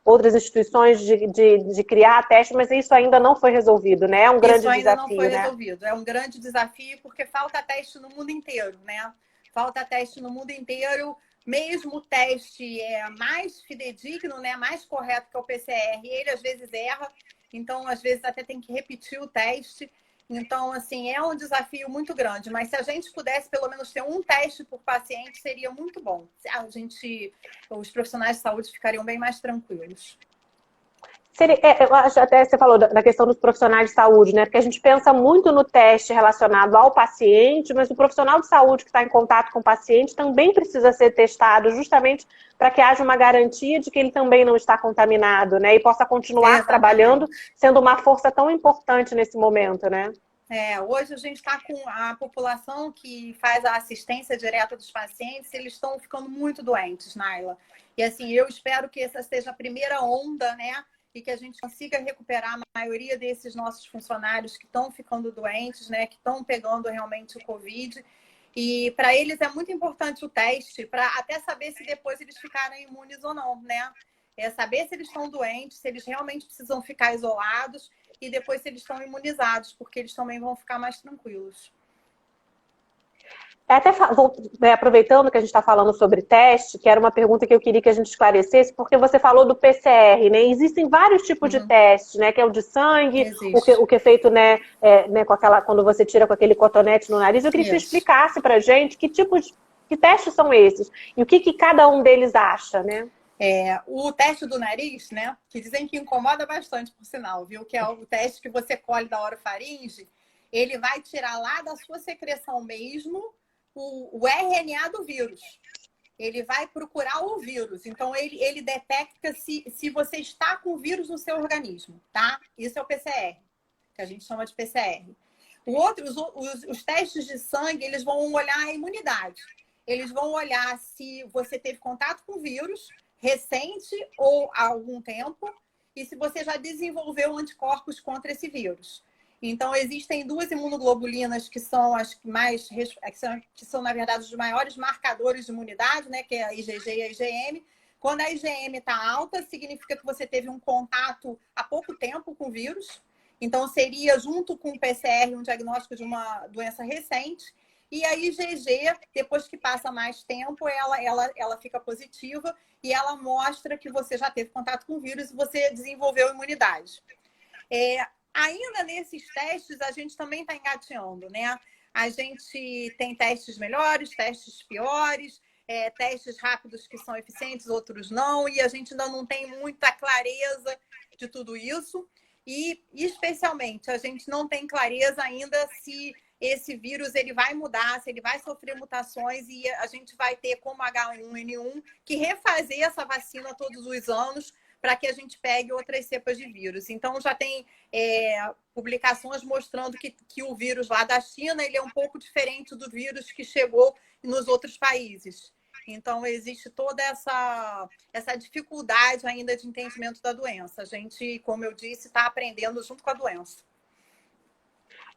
A: outras instituições de criar testes, mas isso ainda não foi resolvido, né? É um
B: Isso
A: grande
B: ainda não foi
A: desafio, né?
B: resolvido. É um grande desafio porque falta teste no mundo inteiro, né? Falta teste no mundo inteiro. Mesmo o teste mais fidedigno, né, mais correto que é o PCR, ele às vezes erra, então às vezes até tem que repetir o teste. Então, assim, é um desafio muito grande, mas se a gente pudesse pelo menos ter um teste por paciente, seria muito bom. Os profissionais de saúde ficariam bem mais tranquilos.
A: Eu acho até você falou da questão dos profissionais de saúde, né? Porque a gente pensa muito no teste relacionado ao paciente, mas o profissional de saúde que está em contato com o paciente também precisa ser testado, justamente para que haja uma garantia de que ele também não está contaminado, né? E possa continuar trabalhando, sendo uma força tão importante nesse momento, né?
B: Hoje a gente está com a população que faz a assistência direta dos pacientes, eles estão ficando muito doentes, Naila. E assim, eu espero que essa seja a primeira onda, né? E que a gente consiga recuperar a maioria desses nossos funcionários que estão ficando doentes, né? Que estão pegando realmente o Covid. E para eles é muito importante o teste, para até saber se depois eles ficaram imunes ou não, né? Saber se eles estão doentes, se eles realmente precisam ficar isolados e depois se eles estão imunizados, porque eles também vão ficar mais tranquilos.
A: Até aproveitando que a gente está falando sobre teste, que era uma pergunta que eu queria que a gente esclarecesse, porque você falou do PCR, né? Existem vários tipos de testes, né? Que é o de sangue, o que é feito, né, com quando você tira com aquele cotonete no nariz. Eu queria que você explicasse para a gente que testes são esses e o que cada um deles acha, né?
B: O teste do nariz, né? Que dizem que incomoda bastante, por sinal, viu? Que é o teste que você colhe da orofaringe, ele vai tirar lá da sua secreção mesmo o RNA do vírus. Ele vai procurar o vírus. Então, ele detecta se você está com o vírus no seu organismo, tá? Isso é o PCR, que a gente chama de PCR. Os testes de sangue, eles vão olhar a imunidade. Eles vão olhar se você teve contato com o vírus recente ou há algum tempo e se você já desenvolveu anticorpos contra esse vírus. Então, existem duas imunoglobulinas que são as que são, na verdade, os maiores marcadores de imunidade, né? Que é a IgG e a IgM. Quando a IgM está alta, significa que você teve um contato há pouco tempo com o vírus. Então, seria, junto com o PCR, um diagnóstico de uma doença recente. E a IgG, depois que passa mais tempo, ela fica positiva e ela mostra que você já teve contato com o vírus e você desenvolveu imunidade. Ainda nesses testes, a gente também está engateando, né? A gente tem testes melhores, testes piores, testes rápidos que são eficientes, outros não, e a gente ainda não tem muita clareza de tudo isso. E, especialmente, a gente não tem clareza ainda se esse vírus ele vai mudar, se ele vai sofrer mutações e a gente vai ter, como H1N1, que refazer essa vacina todos os anos para que a gente pegue outras cepas de vírus. Então, já tem publicações mostrando que o vírus lá da China ele é um pouco diferente do vírus que chegou nos outros países. Então, existe toda essa dificuldade ainda de entendimento da doença. A gente, como eu disse, está aprendendo junto com a doença.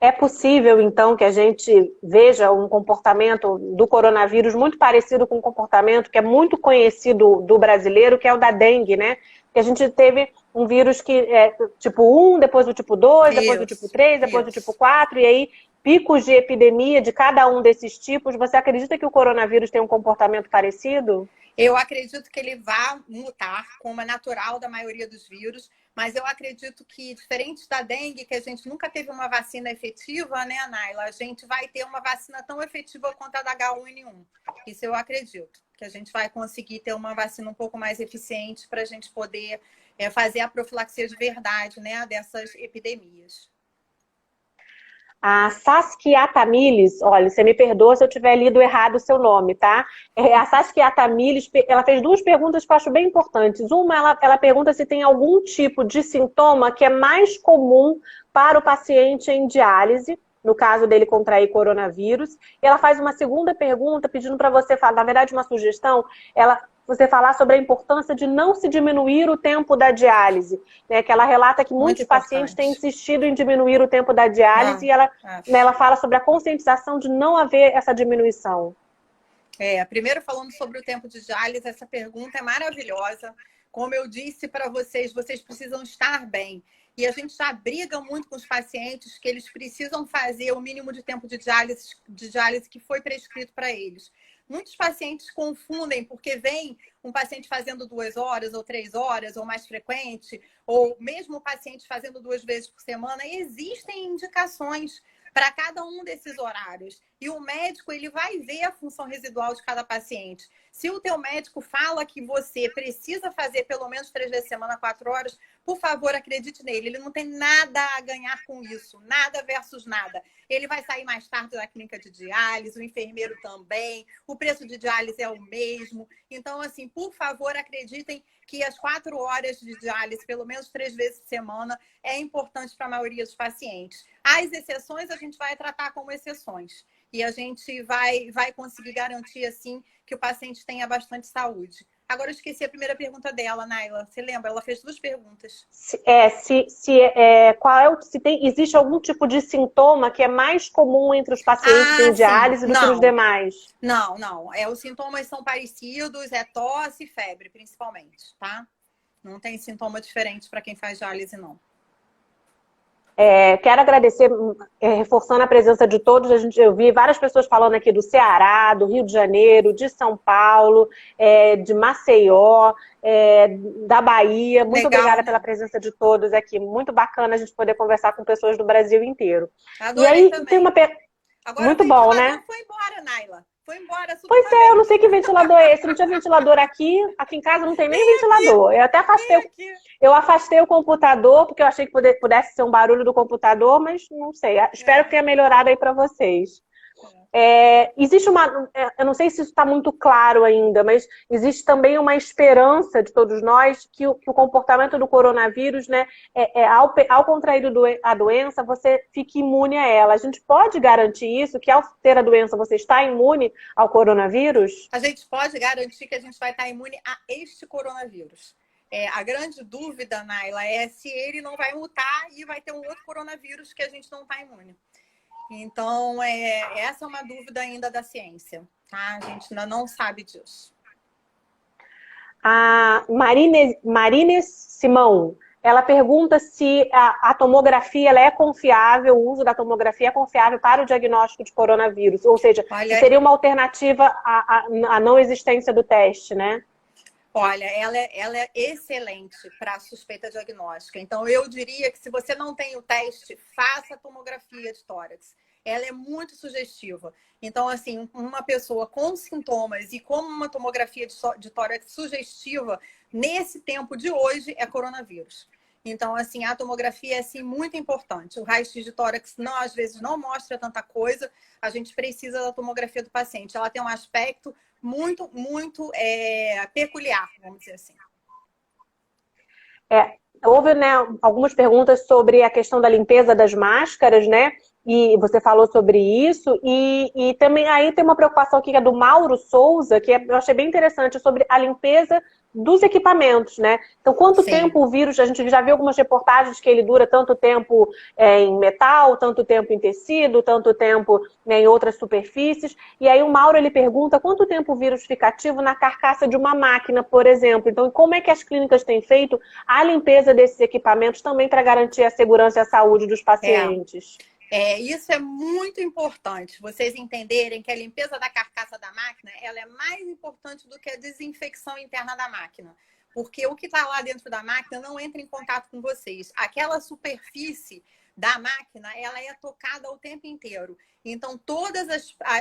A: É possível, então, que a gente veja um comportamento do coronavírus muito parecido com um comportamento que é muito conhecido do brasileiro, que é o da dengue, né? Que a gente teve um vírus que é tipo 1, depois do tipo 2, depois do tipo 3, depois do tipo 4, e aí picos de epidemia de cada um desses tipos. Você acredita que o coronavírus tem um comportamento parecido?
B: Eu acredito que ele vai mutar, como é natural da maioria dos vírus, mas eu acredito que, diferente da dengue, que a gente nunca teve uma vacina efetiva, né, Naila? A gente vai ter uma vacina tão efetiva quanto a da H1N1. Isso eu acredito, que a gente vai conseguir ter uma vacina um pouco mais eficiente para a gente poder fazer a profilaxia de verdade, né, dessas epidemias.
A: A Saskia Tamiles, olha, você me perdoa se eu tiver lido errado o seu nome, tá? A Saskia Tamiles, ela fez duas perguntas que eu acho bem importantes. Uma, ela pergunta se tem algum tipo de sintoma que é mais comum para o paciente em diálise, no caso dele contrair coronavírus. E ela faz uma segunda pergunta pedindo para você falar, na verdade uma sugestão, ela você falar sobre a importância de não se diminuir o tempo da diálise, né? Que ela relata que muitos pacientes têm insistido em diminuir o tempo da diálise e ela fala sobre a conscientização de não haver essa diminuição.
B: Primeiro falando sobre o tempo de diálise, essa pergunta é maravilhosa. Como eu disse para vocês, vocês precisam estar bem. E a gente já briga muito com os pacientes que eles precisam fazer o mínimo de tempo de diálise que foi prescrito para eles. Muitos pacientes confundem porque vem um paciente fazendo 2 horas ou 3 horas ou mais frequente, ou mesmo o paciente fazendo 2 vezes por semana. Existem indicações para cada um desses horários. E o médico, ele vai ver a função residual de cada paciente. Se o teu médico fala que você precisa fazer pelo menos 3 vezes por semana, 4 horas, por favor, acredite nele. Ele não tem nada a ganhar com isso. Nada versus nada. Ele vai sair mais tarde da clínica de diálise, o enfermeiro também. O preço de diálise é o mesmo. Então, assim, por favor, acreditem que as 4 horas de diálise, pelo menos 3 vezes por semana, é importante para a maioria dos pacientes. As exceções a gente vai tratar como exceções. E a gente vai conseguir garantir, assim, que o paciente tenha bastante saúde. Agora eu esqueci a primeira pergunta dela, Naila. Você lembra? Ela fez 2 perguntas.
A: Existe algum tipo de sintoma que é mais comum entre os pacientes em diálise do que os demais?
B: Não. Os sintomas são parecidos, é tosse e febre, principalmente, tá? Não tem sintoma diferente para quem faz diálise, não.
A: Quero agradecer, reforçando a presença de todos. Eu vi várias pessoas falando aqui do Ceará, do Rio de Janeiro, de São Paulo, de Maceió, da Bahia. Muito obrigada pela presença de todos aqui. Muito bacana a gente poder conversar com pessoas do Brasil inteiro.
B: Adorei
A: e aí
B: também.
A: Tem uma
B: Agora
A: muito bom, né?
B: Foi embora, Naila. Foi embora.
A: Pois é, eu não sei que ventilador é esse. Não tinha ventilador aqui. Aqui em casa não tem nem ventilador. Eu até afastei o computador, porque eu achei que pudesse ser um barulho do computador, mas não sei. Espero que tenha melhorado aí para vocês. Existe eu não sei se isso está muito claro ainda, mas existe também uma esperança de todos nós que o comportamento do coronavírus, né, ao contrair a doença, você fique imune a ela. A gente pode garantir isso, que ao ter a doença você está imune ao coronavírus?
B: A gente pode garantir que a gente vai estar imune a este coronavírus. A grande dúvida, Naila, é se ele não vai mutar e vai ter um outro coronavírus que a gente não está imune. Então, essa é uma dúvida ainda da ciência, tá? A gente ainda não sabe disso.
A: A Marine Simão, ela pergunta se a tomografia ela é confiável, o uso da tomografia é confiável para o diagnóstico de coronavírus, ou seja, seria uma alternativa à não existência do teste, né?
B: Olha, ela é excelente para suspeita diagnóstica. Então, eu diria que se você não tem o teste, faça a tomografia de tórax. Ela é muito sugestiva. Então, assim, uma pessoa com sintomas e com uma tomografia de tórax sugestiva, nesse tempo de hoje, é coronavírus. Então, assim, a tomografia é, assim, muito importante. O raio-x de tórax, às vezes, não mostra tanta coisa. A gente precisa da tomografia do paciente. Ela tem um aspecto muito, muito peculiar, vamos dizer assim.
A: Houve, né, algumas perguntas sobre a questão da limpeza das máscaras, né? E você falou sobre isso. E também aí tem uma preocupação aqui que é do Mauro Souza, que eu achei bem interessante, sobre a limpeza dos equipamentos, né? Então, quanto tempo o vírus, a gente já viu algumas reportagens que ele dura tanto tempo em metal, tanto tempo em tecido, tanto tempo, né, em outras superfícies. E aí o Mauro, ele pergunta quanto tempo o vírus fica ativo na carcaça de uma máquina, por exemplo. Então, como é que as clínicas têm feito a limpeza desses equipamentos também para garantir a segurança e a saúde dos pacientes?
B: Isso é muito importante, vocês entenderem que a limpeza da carcaça da máquina ela é mais importante do que a desinfecção interna da máquina. Porque o que está lá dentro da máquina não entra em contato com vocês. Aquela superfície da máquina, ela é tocada o tempo inteiro. Então, todas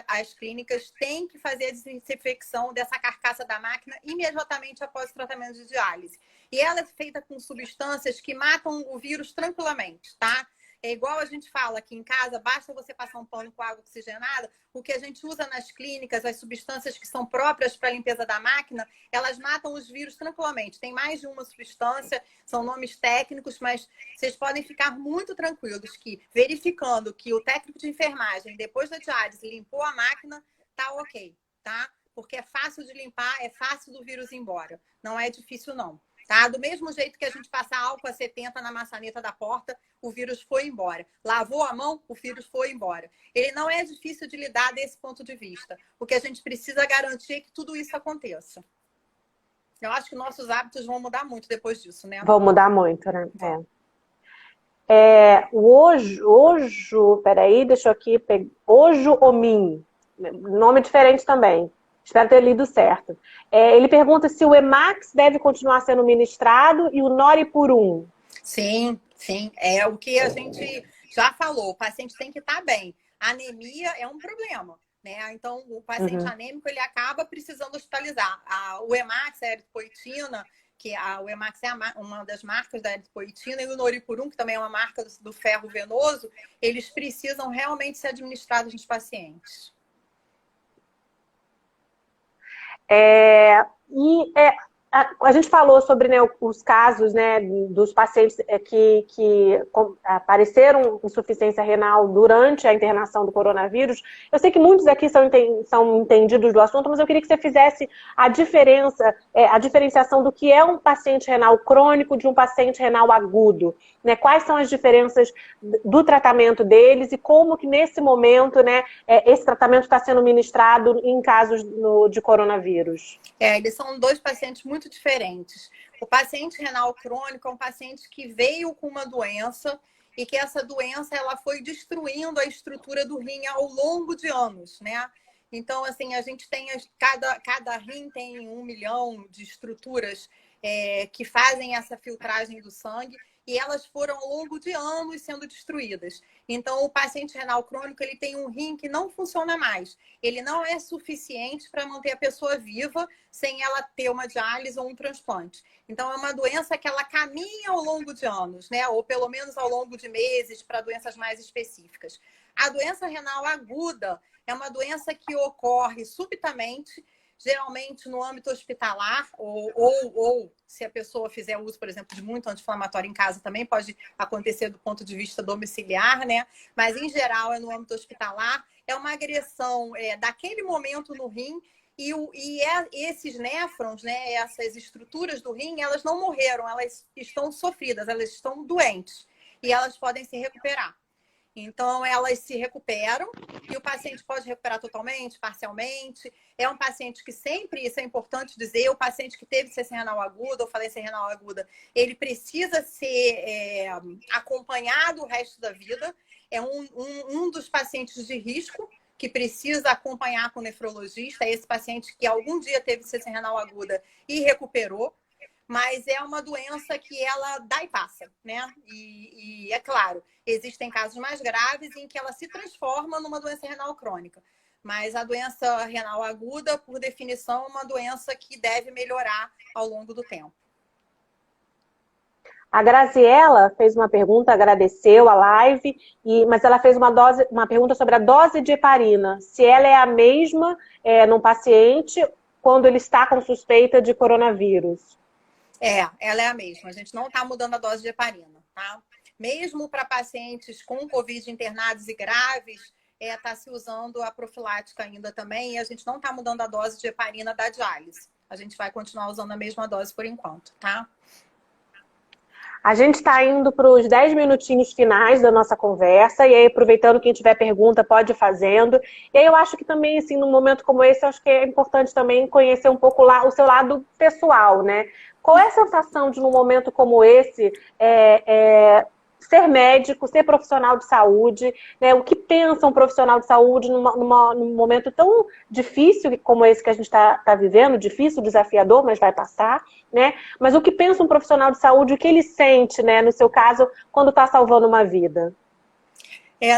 B: as clínicas têm que fazer a desinfecção dessa carcaça da máquina imediatamente após o tratamento de diálise. E ela é feita com substâncias que matam o vírus tranquilamente, tá? É igual a gente fala aqui em casa, basta você passar um pano com água oxigenada. O que a gente usa nas clínicas, as substâncias que são próprias para a limpeza da máquina, elas matam os vírus tranquilamente. Tem mais de uma substância, são nomes técnicos, mas vocês podem ficar muito tranquilos que, verificando que o técnico de enfermagem, depois da diálise, limpou a máquina, tá ok, tá? porque é fácil de limpar, é fácil do vírus ir embora. Não é difícil, não. Tá? Do mesmo jeito que a gente passa álcool a 70 na maçaneta da porta, o vírus foi embora. Lavou a mão, o vírus foi embora. Ele não é difícil de lidar desse ponto de vista. O que a gente precisa garantir é que tudo isso aconteça. Eu acho que nossos hábitos vão mudar muito depois disso, né?
A: Vão mudar muito, né? Peraí, deixa eu aqui pegar. Ojo Omin, nome diferente também. Espero ter lido certo. Ele pergunta se o Emax deve continuar sendo ministrado e o Noripurum.
B: Sim, sim. É o que a gente já falou. O paciente tem que estar bem. A anemia é um problema, né? Então, o paciente anêmico, ele acaba precisando hospitalizar. O Emax, a eritropoetina, o Emax é uma das marcas da eritropoetina, e o Noripurum, que também é uma marca do ferro venoso, eles precisam realmente ser administrados nos pacientes.
A: A gente falou sobre, né, os casos, né, dos pacientes que apareceram insuficiência renal durante a internação do coronavírus. Eu sei que muitos aqui são entendidos do assunto, mas eu queria que você fizesse a diferenciação do que é um paciente renal crônico de um paciente renal agudo, né? Quais são as diferenças do tratamento deles e como que nesse momento, né, esse tratamento está sendo ministrado em casos de coronavírus.
B: Eles são dois pacientes muito diferentes. O paciente renal crônico é um paciente que veio com uma doença e que essa doença ela foi destruindo a estrutura do rim ao longo de anos, né? Então, assim, a gente tem cada rim tem 1 milhão de estruturas que fazem essa filtragem do sangue e elas foram ao longo de anos sendo destruídas. Então, o paciente renal crônico ele tem um rim que não funciona mais. Ele não é suficiente para manter a pessoa viva sem ela ter uma diálise ou um transplante. Então, é uma doença que ela caminha ao longo de anos, né? Ou pelo menos ao longo de meses para doenças mais específicas. A doença renal aguda é uma doença que ocorre subitamente, geralmente no âmbito hospitalar, ou se a pessoa fizer uso, por exemplo, de muito anti-inflamatório em casa, também pode acontecer do ponto de vista domiciliar, né? Mas, em geral, é no âmbito hospitalar. É uma agressão daquele momento no rim esses néfrons, né, essas estruturas do rim, elas não morreram, elas estão sofridas, elas estão doentes e elas podem se recuperar. Então, elas se recuperam e o paciente pode recuperar totalmente, parcialmente. É um paciente que sempre, isso é importante dizer, o paciente que teve insuficiência renal aguda ou falência renal aguda, ele precisa ser acompanhado o resto da vida. É um dos pacientes de risco que precisa acompanhar com o nefrologista. É esse paciente que algum dia teve insuficiência renal aguda e recuperou. Mas é uma doença que ela dá e passa, né? E é claro, existem casos mais graves em que ela se transforma numa doença renal crônica. Mas a doença renal aguda, por definição, é uma doença que deve melhorar ao longo do tempo.
A: A Graziella fez uma pergunta, agradeceu a live, mas ela fez uma pergunta sobre a dose de heparina. Se ela é a mesma num paciente quando ele está com suspeita de coronavírus.
B: Ela é a mesma. A gente não está mudando a dose de heparina, tá? Mesmo para pacientes com Covid internados e graves, está se usando a profilática ainda também, e a gente não está mudando a dose de heparina da diálise. A gente vai continuar usando a mesma dose por enquanto, tá?
A: A gente está indo para os 10 minutinhos finais da nossa conversa, e aí aproveitando quem tiver pergunta, pode ir fazendo. E aí eu acho que também, assim, num momento como esse, eu acho que é importante também conhecer um pouco o seu lado pessoal, né? Qual é a sensação de, num momento como esse, ser médico, ser profissional de saúde, né? O que pensa um profissional de saúde num momento tão difícil como esse que a gente está vivendo, difícil, desafiador, mas vai passar, né? Mas o que pensa um profissional de saúde, o que ele sente, né, no seu caso, quando está salvando uma vida?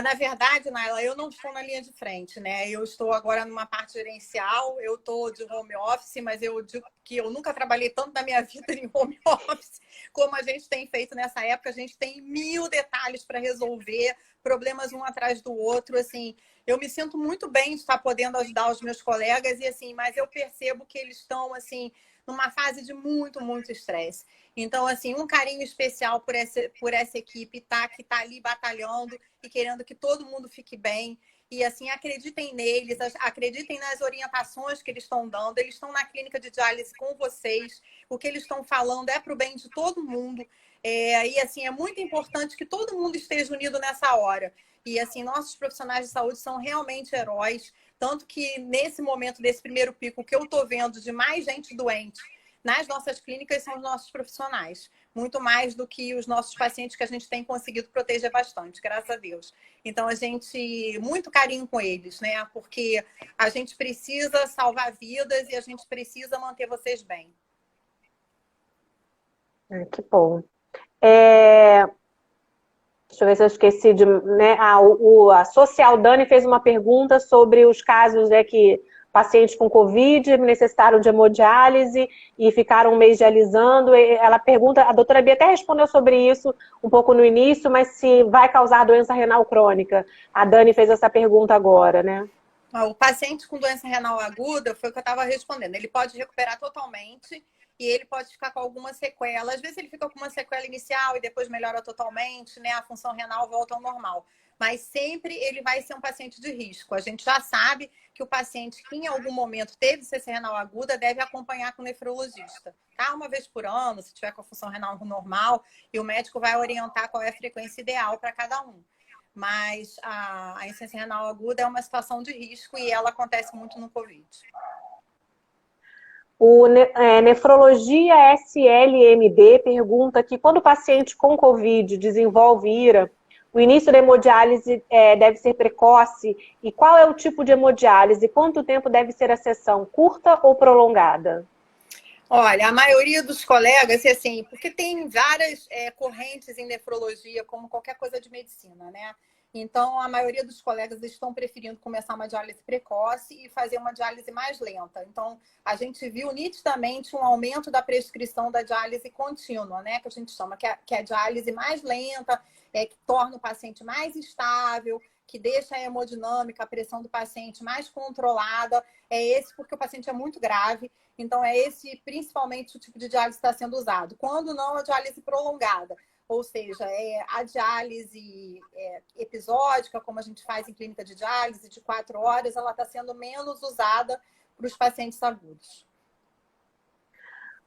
B: Na verdade, Naila, eu não estou na linha de frente, né? Eu estou agora numa parte gerencial, eu estou de home office, mas eu digo que eu nunca trabalhei tanto na minha vida em home office como a gente tem feito nessa época. A gente tem 1000 detalhes para resolver, problemas um atrás do outro, assim. Eu me sinto muito bem de estar podendo ajudar os meus colegas, e assim, mas eu percebo que eles estão, assim, numa fase de muito, muito estresse. Então, assim, um carinho especial por essa equipe que está ali batalhando e querendo que todo mundo fique bem. E, assim, acreditem neles, acreditem nas orientações que eles estão dando. Eles estão na clínica de diálise com vocês. O que eles estão falando é para o bem de todo mundo. E, assim, é muito importante que todo mundo esteja unido nessa hora. E, assim, nossos profissionais de saúde são realmente heróis. Tanto que, nesse momento desse primeiro pico, o que eu estou vendo de mais gente doente nas nossas clínicas são os nossos profissionais. Muito mais do que os nossos pacientes, que a gente tem conseguido proteger bastante, graças a Deus. Então, a gente, muito carinho com eles, né? Porque a gente precisa salvar vidas e a gente precisa manter vocês bem.
A: Que bom. Deixa eu ver se eu esqueci de... Né? A Social Dani fez uma pergunta sobre os casos, né, que pacientes com Covid necessitaram de hemodiálise e ficaram um mês dialisando. Ela pergunta, a doutora Bia até respondeu sobre isso um pouco no início, mas se vai causar doença renal crônica. A Dani fez essa pergunta agora, né?
B: O paciente com doença renal aguda, foi o que eu estava respondendo. Ele pode recuperar totalmente e ele pode ficar com alguma sequela. Às vezes ele fica com uma sequela inicial e depois melhora totalmente, né? A função renal volta ao normal. Mas sempre ele vai ser um paciente de risco. A gente já sabe que o paciente que em algum momento teve CC renal aguda deve acompanhar com o nefrologista, tá? Uma vez por ano, se tiver com a função renal normal, e o médico vai orientar qual é a frequência ideal para cada um. Mas a insuficiência renal aguda é uma situação de risco e ela acontece muito no Covid.
A: O Nefrologia SLMD pergunta que quando o paciente com Covid desenvolve IRA, o início da hemodiálise deve ser precoce, e qual é o tipo de hemodiálise? Quanto tempo deve ser a sessão? Curta ou prolongada?
B: Olha, a maioria dos colegas, assim, porque tem várias correntes em nefrologia, como qualquer coisa de medicina, né? Então, a maioria dos colegas estão preferindo começar uma diálise precoce e fazer uma diálise mais lenta. Então, a gente viu nitidamente um aumento da prescrição da diálise contínua, né? Que a gente chama, que é a diálise mais lenta, que torna o paciente mais estável, que deixa a hemodinâmica, a pressão do paciente mais controlada. É esse porque o paciente é muito grave. Então, é esse principalmente o tipo de diálise que está sendo usado. Quando não, a diálise prolongada. Ou seja, a diálise episódica, como a gente faz em clínica de diálise, de 4 horas, ela está sendo menos usada para os pacientes agudos.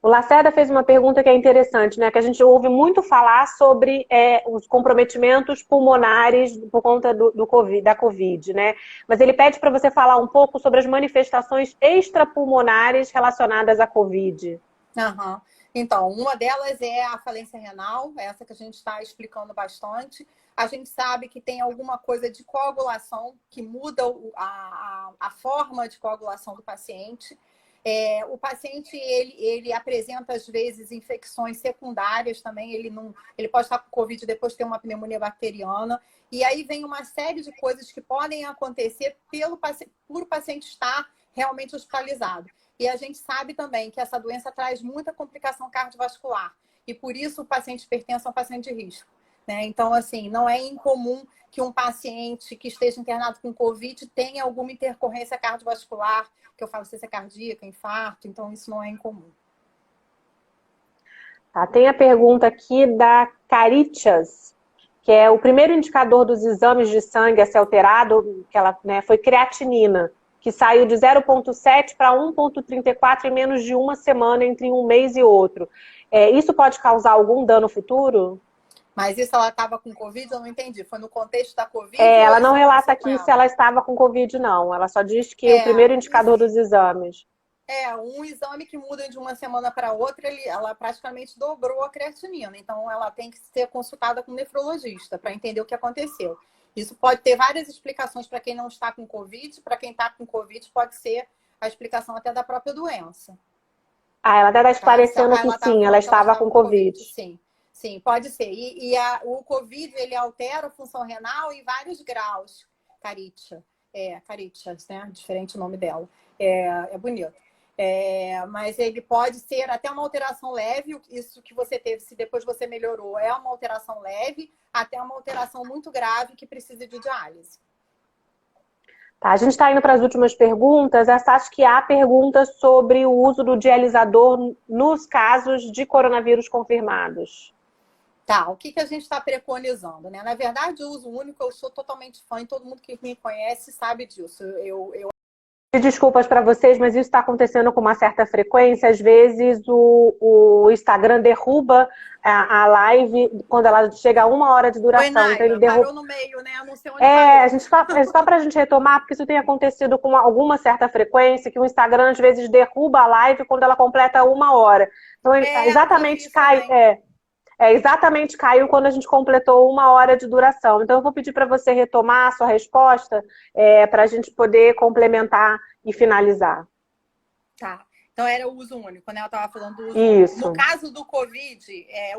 A: O Lacerda fez uma pergunta que é interessante, né? Que a gente ouve muito falar sobre os comprometimentos pulmonares por conta da Covid, né? Mas ele pede para você falar um pouco sobre as manifestações extrapulmonares relacionadas à Covid.
B: Uhum. Então, uma delas é a falência renal, essa que a gente está explicando bastante. A gente sabe que tem alguma coisa de coagulação que muda a forma de coagulação do paciente. O paciente, ele apresenta, às vezes, infecções secundárias também. Ele pode estar com Covid e depois ter uma pneumonia bacteriana. E aí vem uma série de coisas que podem acontecer por o paciente estar realmente hospitalizado. E a gente sabe também que essa doença traz muita complicação cardiovascular. E por isso o paciente hipertenso é um paciente de risco, né? Então, assim, não é incomum que um paciente que esteja internado com Covid tenha alguma intercorrência cardiovascular, que eu falo ciência cardíaca, infarto, então isso não é incomum.
A: Tá, tem a pergunta aqui da Caritas, que é o primeiro indicador dos exames de sangue a ser alterado, que ela, né, foi creatinina, que saiu de 0,7 para 1,34 em menos de uma semana entre um mês e outro. Isso pode causar algum dano futuro?
B: Mas isso ela estava com Covid? Eu não entendi. Foi no contexto da Covid?
A: Ela não relata aqui se ela estava com Covid, não. Ela só diz que o primeiro indicador dos exames.
B: Um exame que muda de uma semana para outra, ela praticamente dobrou a creatinina. Então, ela tem que ser consultada com um nefrologista para entender o que aconteceu. Isso pode ter várias explicações para quem não está com Covid. Para quem está com Covid, pode ser a explicação até da própria doença.
A: Ela até está esclarecendo que sim, ela estava com Covid.
B: Sim, pode ser. O Covid, ele altera a função renal em vários graus. Caritas, né? Diferente o nome dela. É bonito. Mas ele pode ser até uma alteração leve, isso que você teve, se depois você melhorou, é uma alteração leve, até uma alteração muito grave que precisa de diálise.
A: Tá, a gente está indo para as últimas perguntas. Acho que há perguntas sobre o uso do dialisador nos casos de coronavírus confirmados.
B: Tá, o que a gente está preconizando, né? Na verdade, o uso único, eu sou totalmente fã, e todo mundo que me conhece sabe disso.
A: Desculpas para vocês, mas isso está acontecendo com uma certa frequência. Às vezes o Instagram derruba a live quando ela chega a 1 hora de duração.
B: Oi, Naila,
A: então ele derruba...
B: parou no meio, né? Não sei onde parou.
A: Só para a gente retomar, porque isso tem acontecido com alguma certa frequência, que o Instagram às vezes derruba a live quando ela completa 1 hora. Então exatamente cai. Exatamente caiu quando a gente completou 1 hora de duração. Então, eu vou pedir para você retomar a sua resposta para a gente poder complementar e finalizar.
B: Tá. Então, era o uso único, né? Eu estava falando do uso
A: Isso.
B: único. No caso do Covid,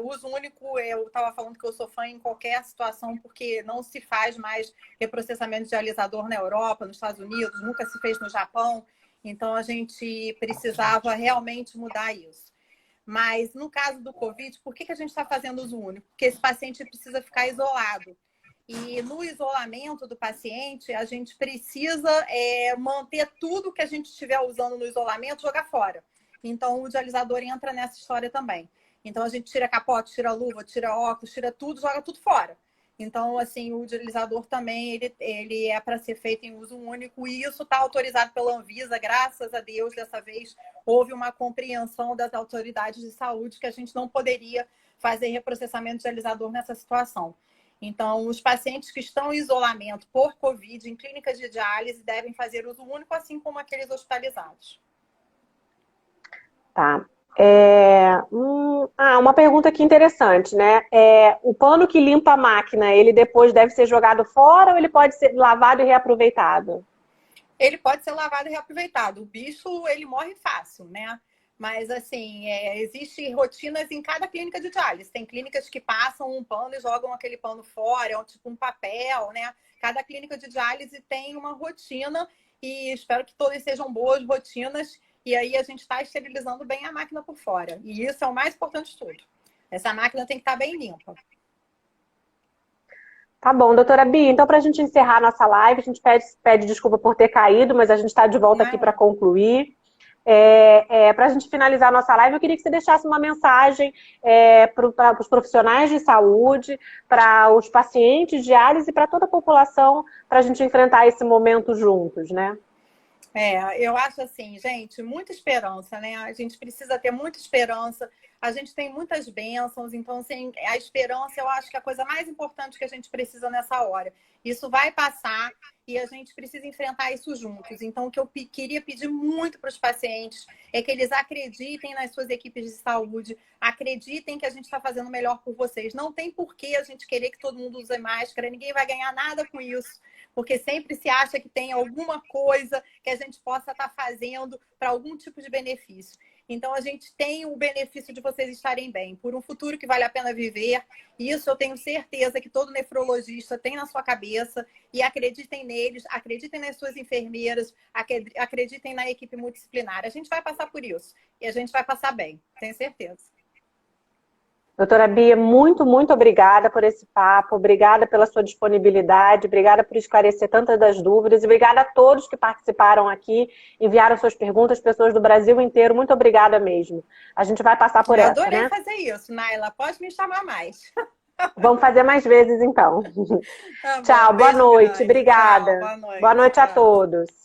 B: o uso único, eu estava falando que eu sou fã em qualquer situação, porque não se faz mais reprocessamento de dialisador na Europa, nos Estados Unidos, nunca se fez no Japão. Então, a gente precisava realmente mudar isso. Mas, no caso do Covid, por que a gente está fazendo uso único? Porque esse paciente precisa ficar isolado. E no isolamento do paciente, a gente precisa manter tudo que a gente estiver usando no isolamento, jogar fora. Então, o dialisador entra nessa história também. Então, a gente tira capote, tira luva, tira óculos, tira tudo, joga tudo fora. Então, assim, o dialisador também, ele é para ser feito em uso único, e isso está autorizado pela Anvisa, graças a Deus, dessa vez houve uma compreensão das autoridades de saúde que a gente não poderia fazer reprocessamento de dialisador nessa situação. Então, os pacientes que estão em isolamento por Covid, em clínicas de diálise, devem fazer uso único, assim como aqueles hospitalizados.
A: Tá. Uma pergunta aqui interessante, né? O pano que limpa a máquina, ele depois deve ser jogado fora ou ele pode ser lavado e reaproveitado?
B: Ele pode ser lavado e reaproveitado. O bicho, ele morre fácil, né? Mas, assim, existem rotinas em cada clínica de diálise. Tem clínicas que passam um pano e jogam aquele pano fora, é tipo um papel, né? Cada clínica de diálise tem uma rotina e espero que todas sejam boas rotinas. E aí a gente está esterilizando bem a máquina por fora. E isso é o mais importante de tudo. Essa máquina tem que estar bem limpa.
A: Tá bom, doutora Bia. Então, para a gente encerrar a nossa live, a gente pede desculpa por ter caído, mas a gente está de volta aqui para concluir. Para a gente finalizar a nossa live, eu queria que você deixasse uma mensagem para os profissionais de saúde, para os pacientes de diálise e para toda a população, para a gente enfrentar esse momento juntos, né?
B: Eu acho assim, gente, muita esperança, né? A gente precisa ter muita esperança. A gente tem muitas bênçãos, então, assim, a esperança eu acho que é a coisa mais importante que a gente precisa nessa hora. Isso vai passar e a gente precisa enfrentar isso juntos. Então, o que eu queria pedir muito para os pacientes é que eles acreditem nas suas equipes de saúde, acreditem que a gente está fazendo o melhor por vocês. Não tem por que a gente querer que todo mundo use máscara, ninguém vai ganhar nada com isso, porque sempre se acha que tem alguma coisa que a gente possa estar fazendo para algum tipo de benefício. Então, a gente tem o benefício de vocês estarem bem, por um futuro que vale a pena viver. Isso eu tenho certeza que todo nefrologista tem na sua cabeça. E acreditem neles, acreditem nas suas enfermeiras, acreditem na equipe multidisciplinar. A gente vai passar por isso e a gente vai passar bem, tenho certeza.
A: Doutora Bia, muito, muito obrigada por esse papo, obrigada pela sua disponibilidade, obrigada por esclarecer tantas das dúvidas e obrigada a todos que participaram aqui, enviaram suas perguntas, pessoas do Brasil inteiro, muito obrigada mesmo. A gente vai passar por essa, né?
B: Eu adorei fazer isso, Naila, pode me chamar mais.
A: Vamos fazer mais vezes, então.
B: Tá bom,
A: tchau, boa noite,
B: grande.
A: obrigada.
B: Tchau, boa noite.
A: Boa noite a
B: Tchau.
A: todos.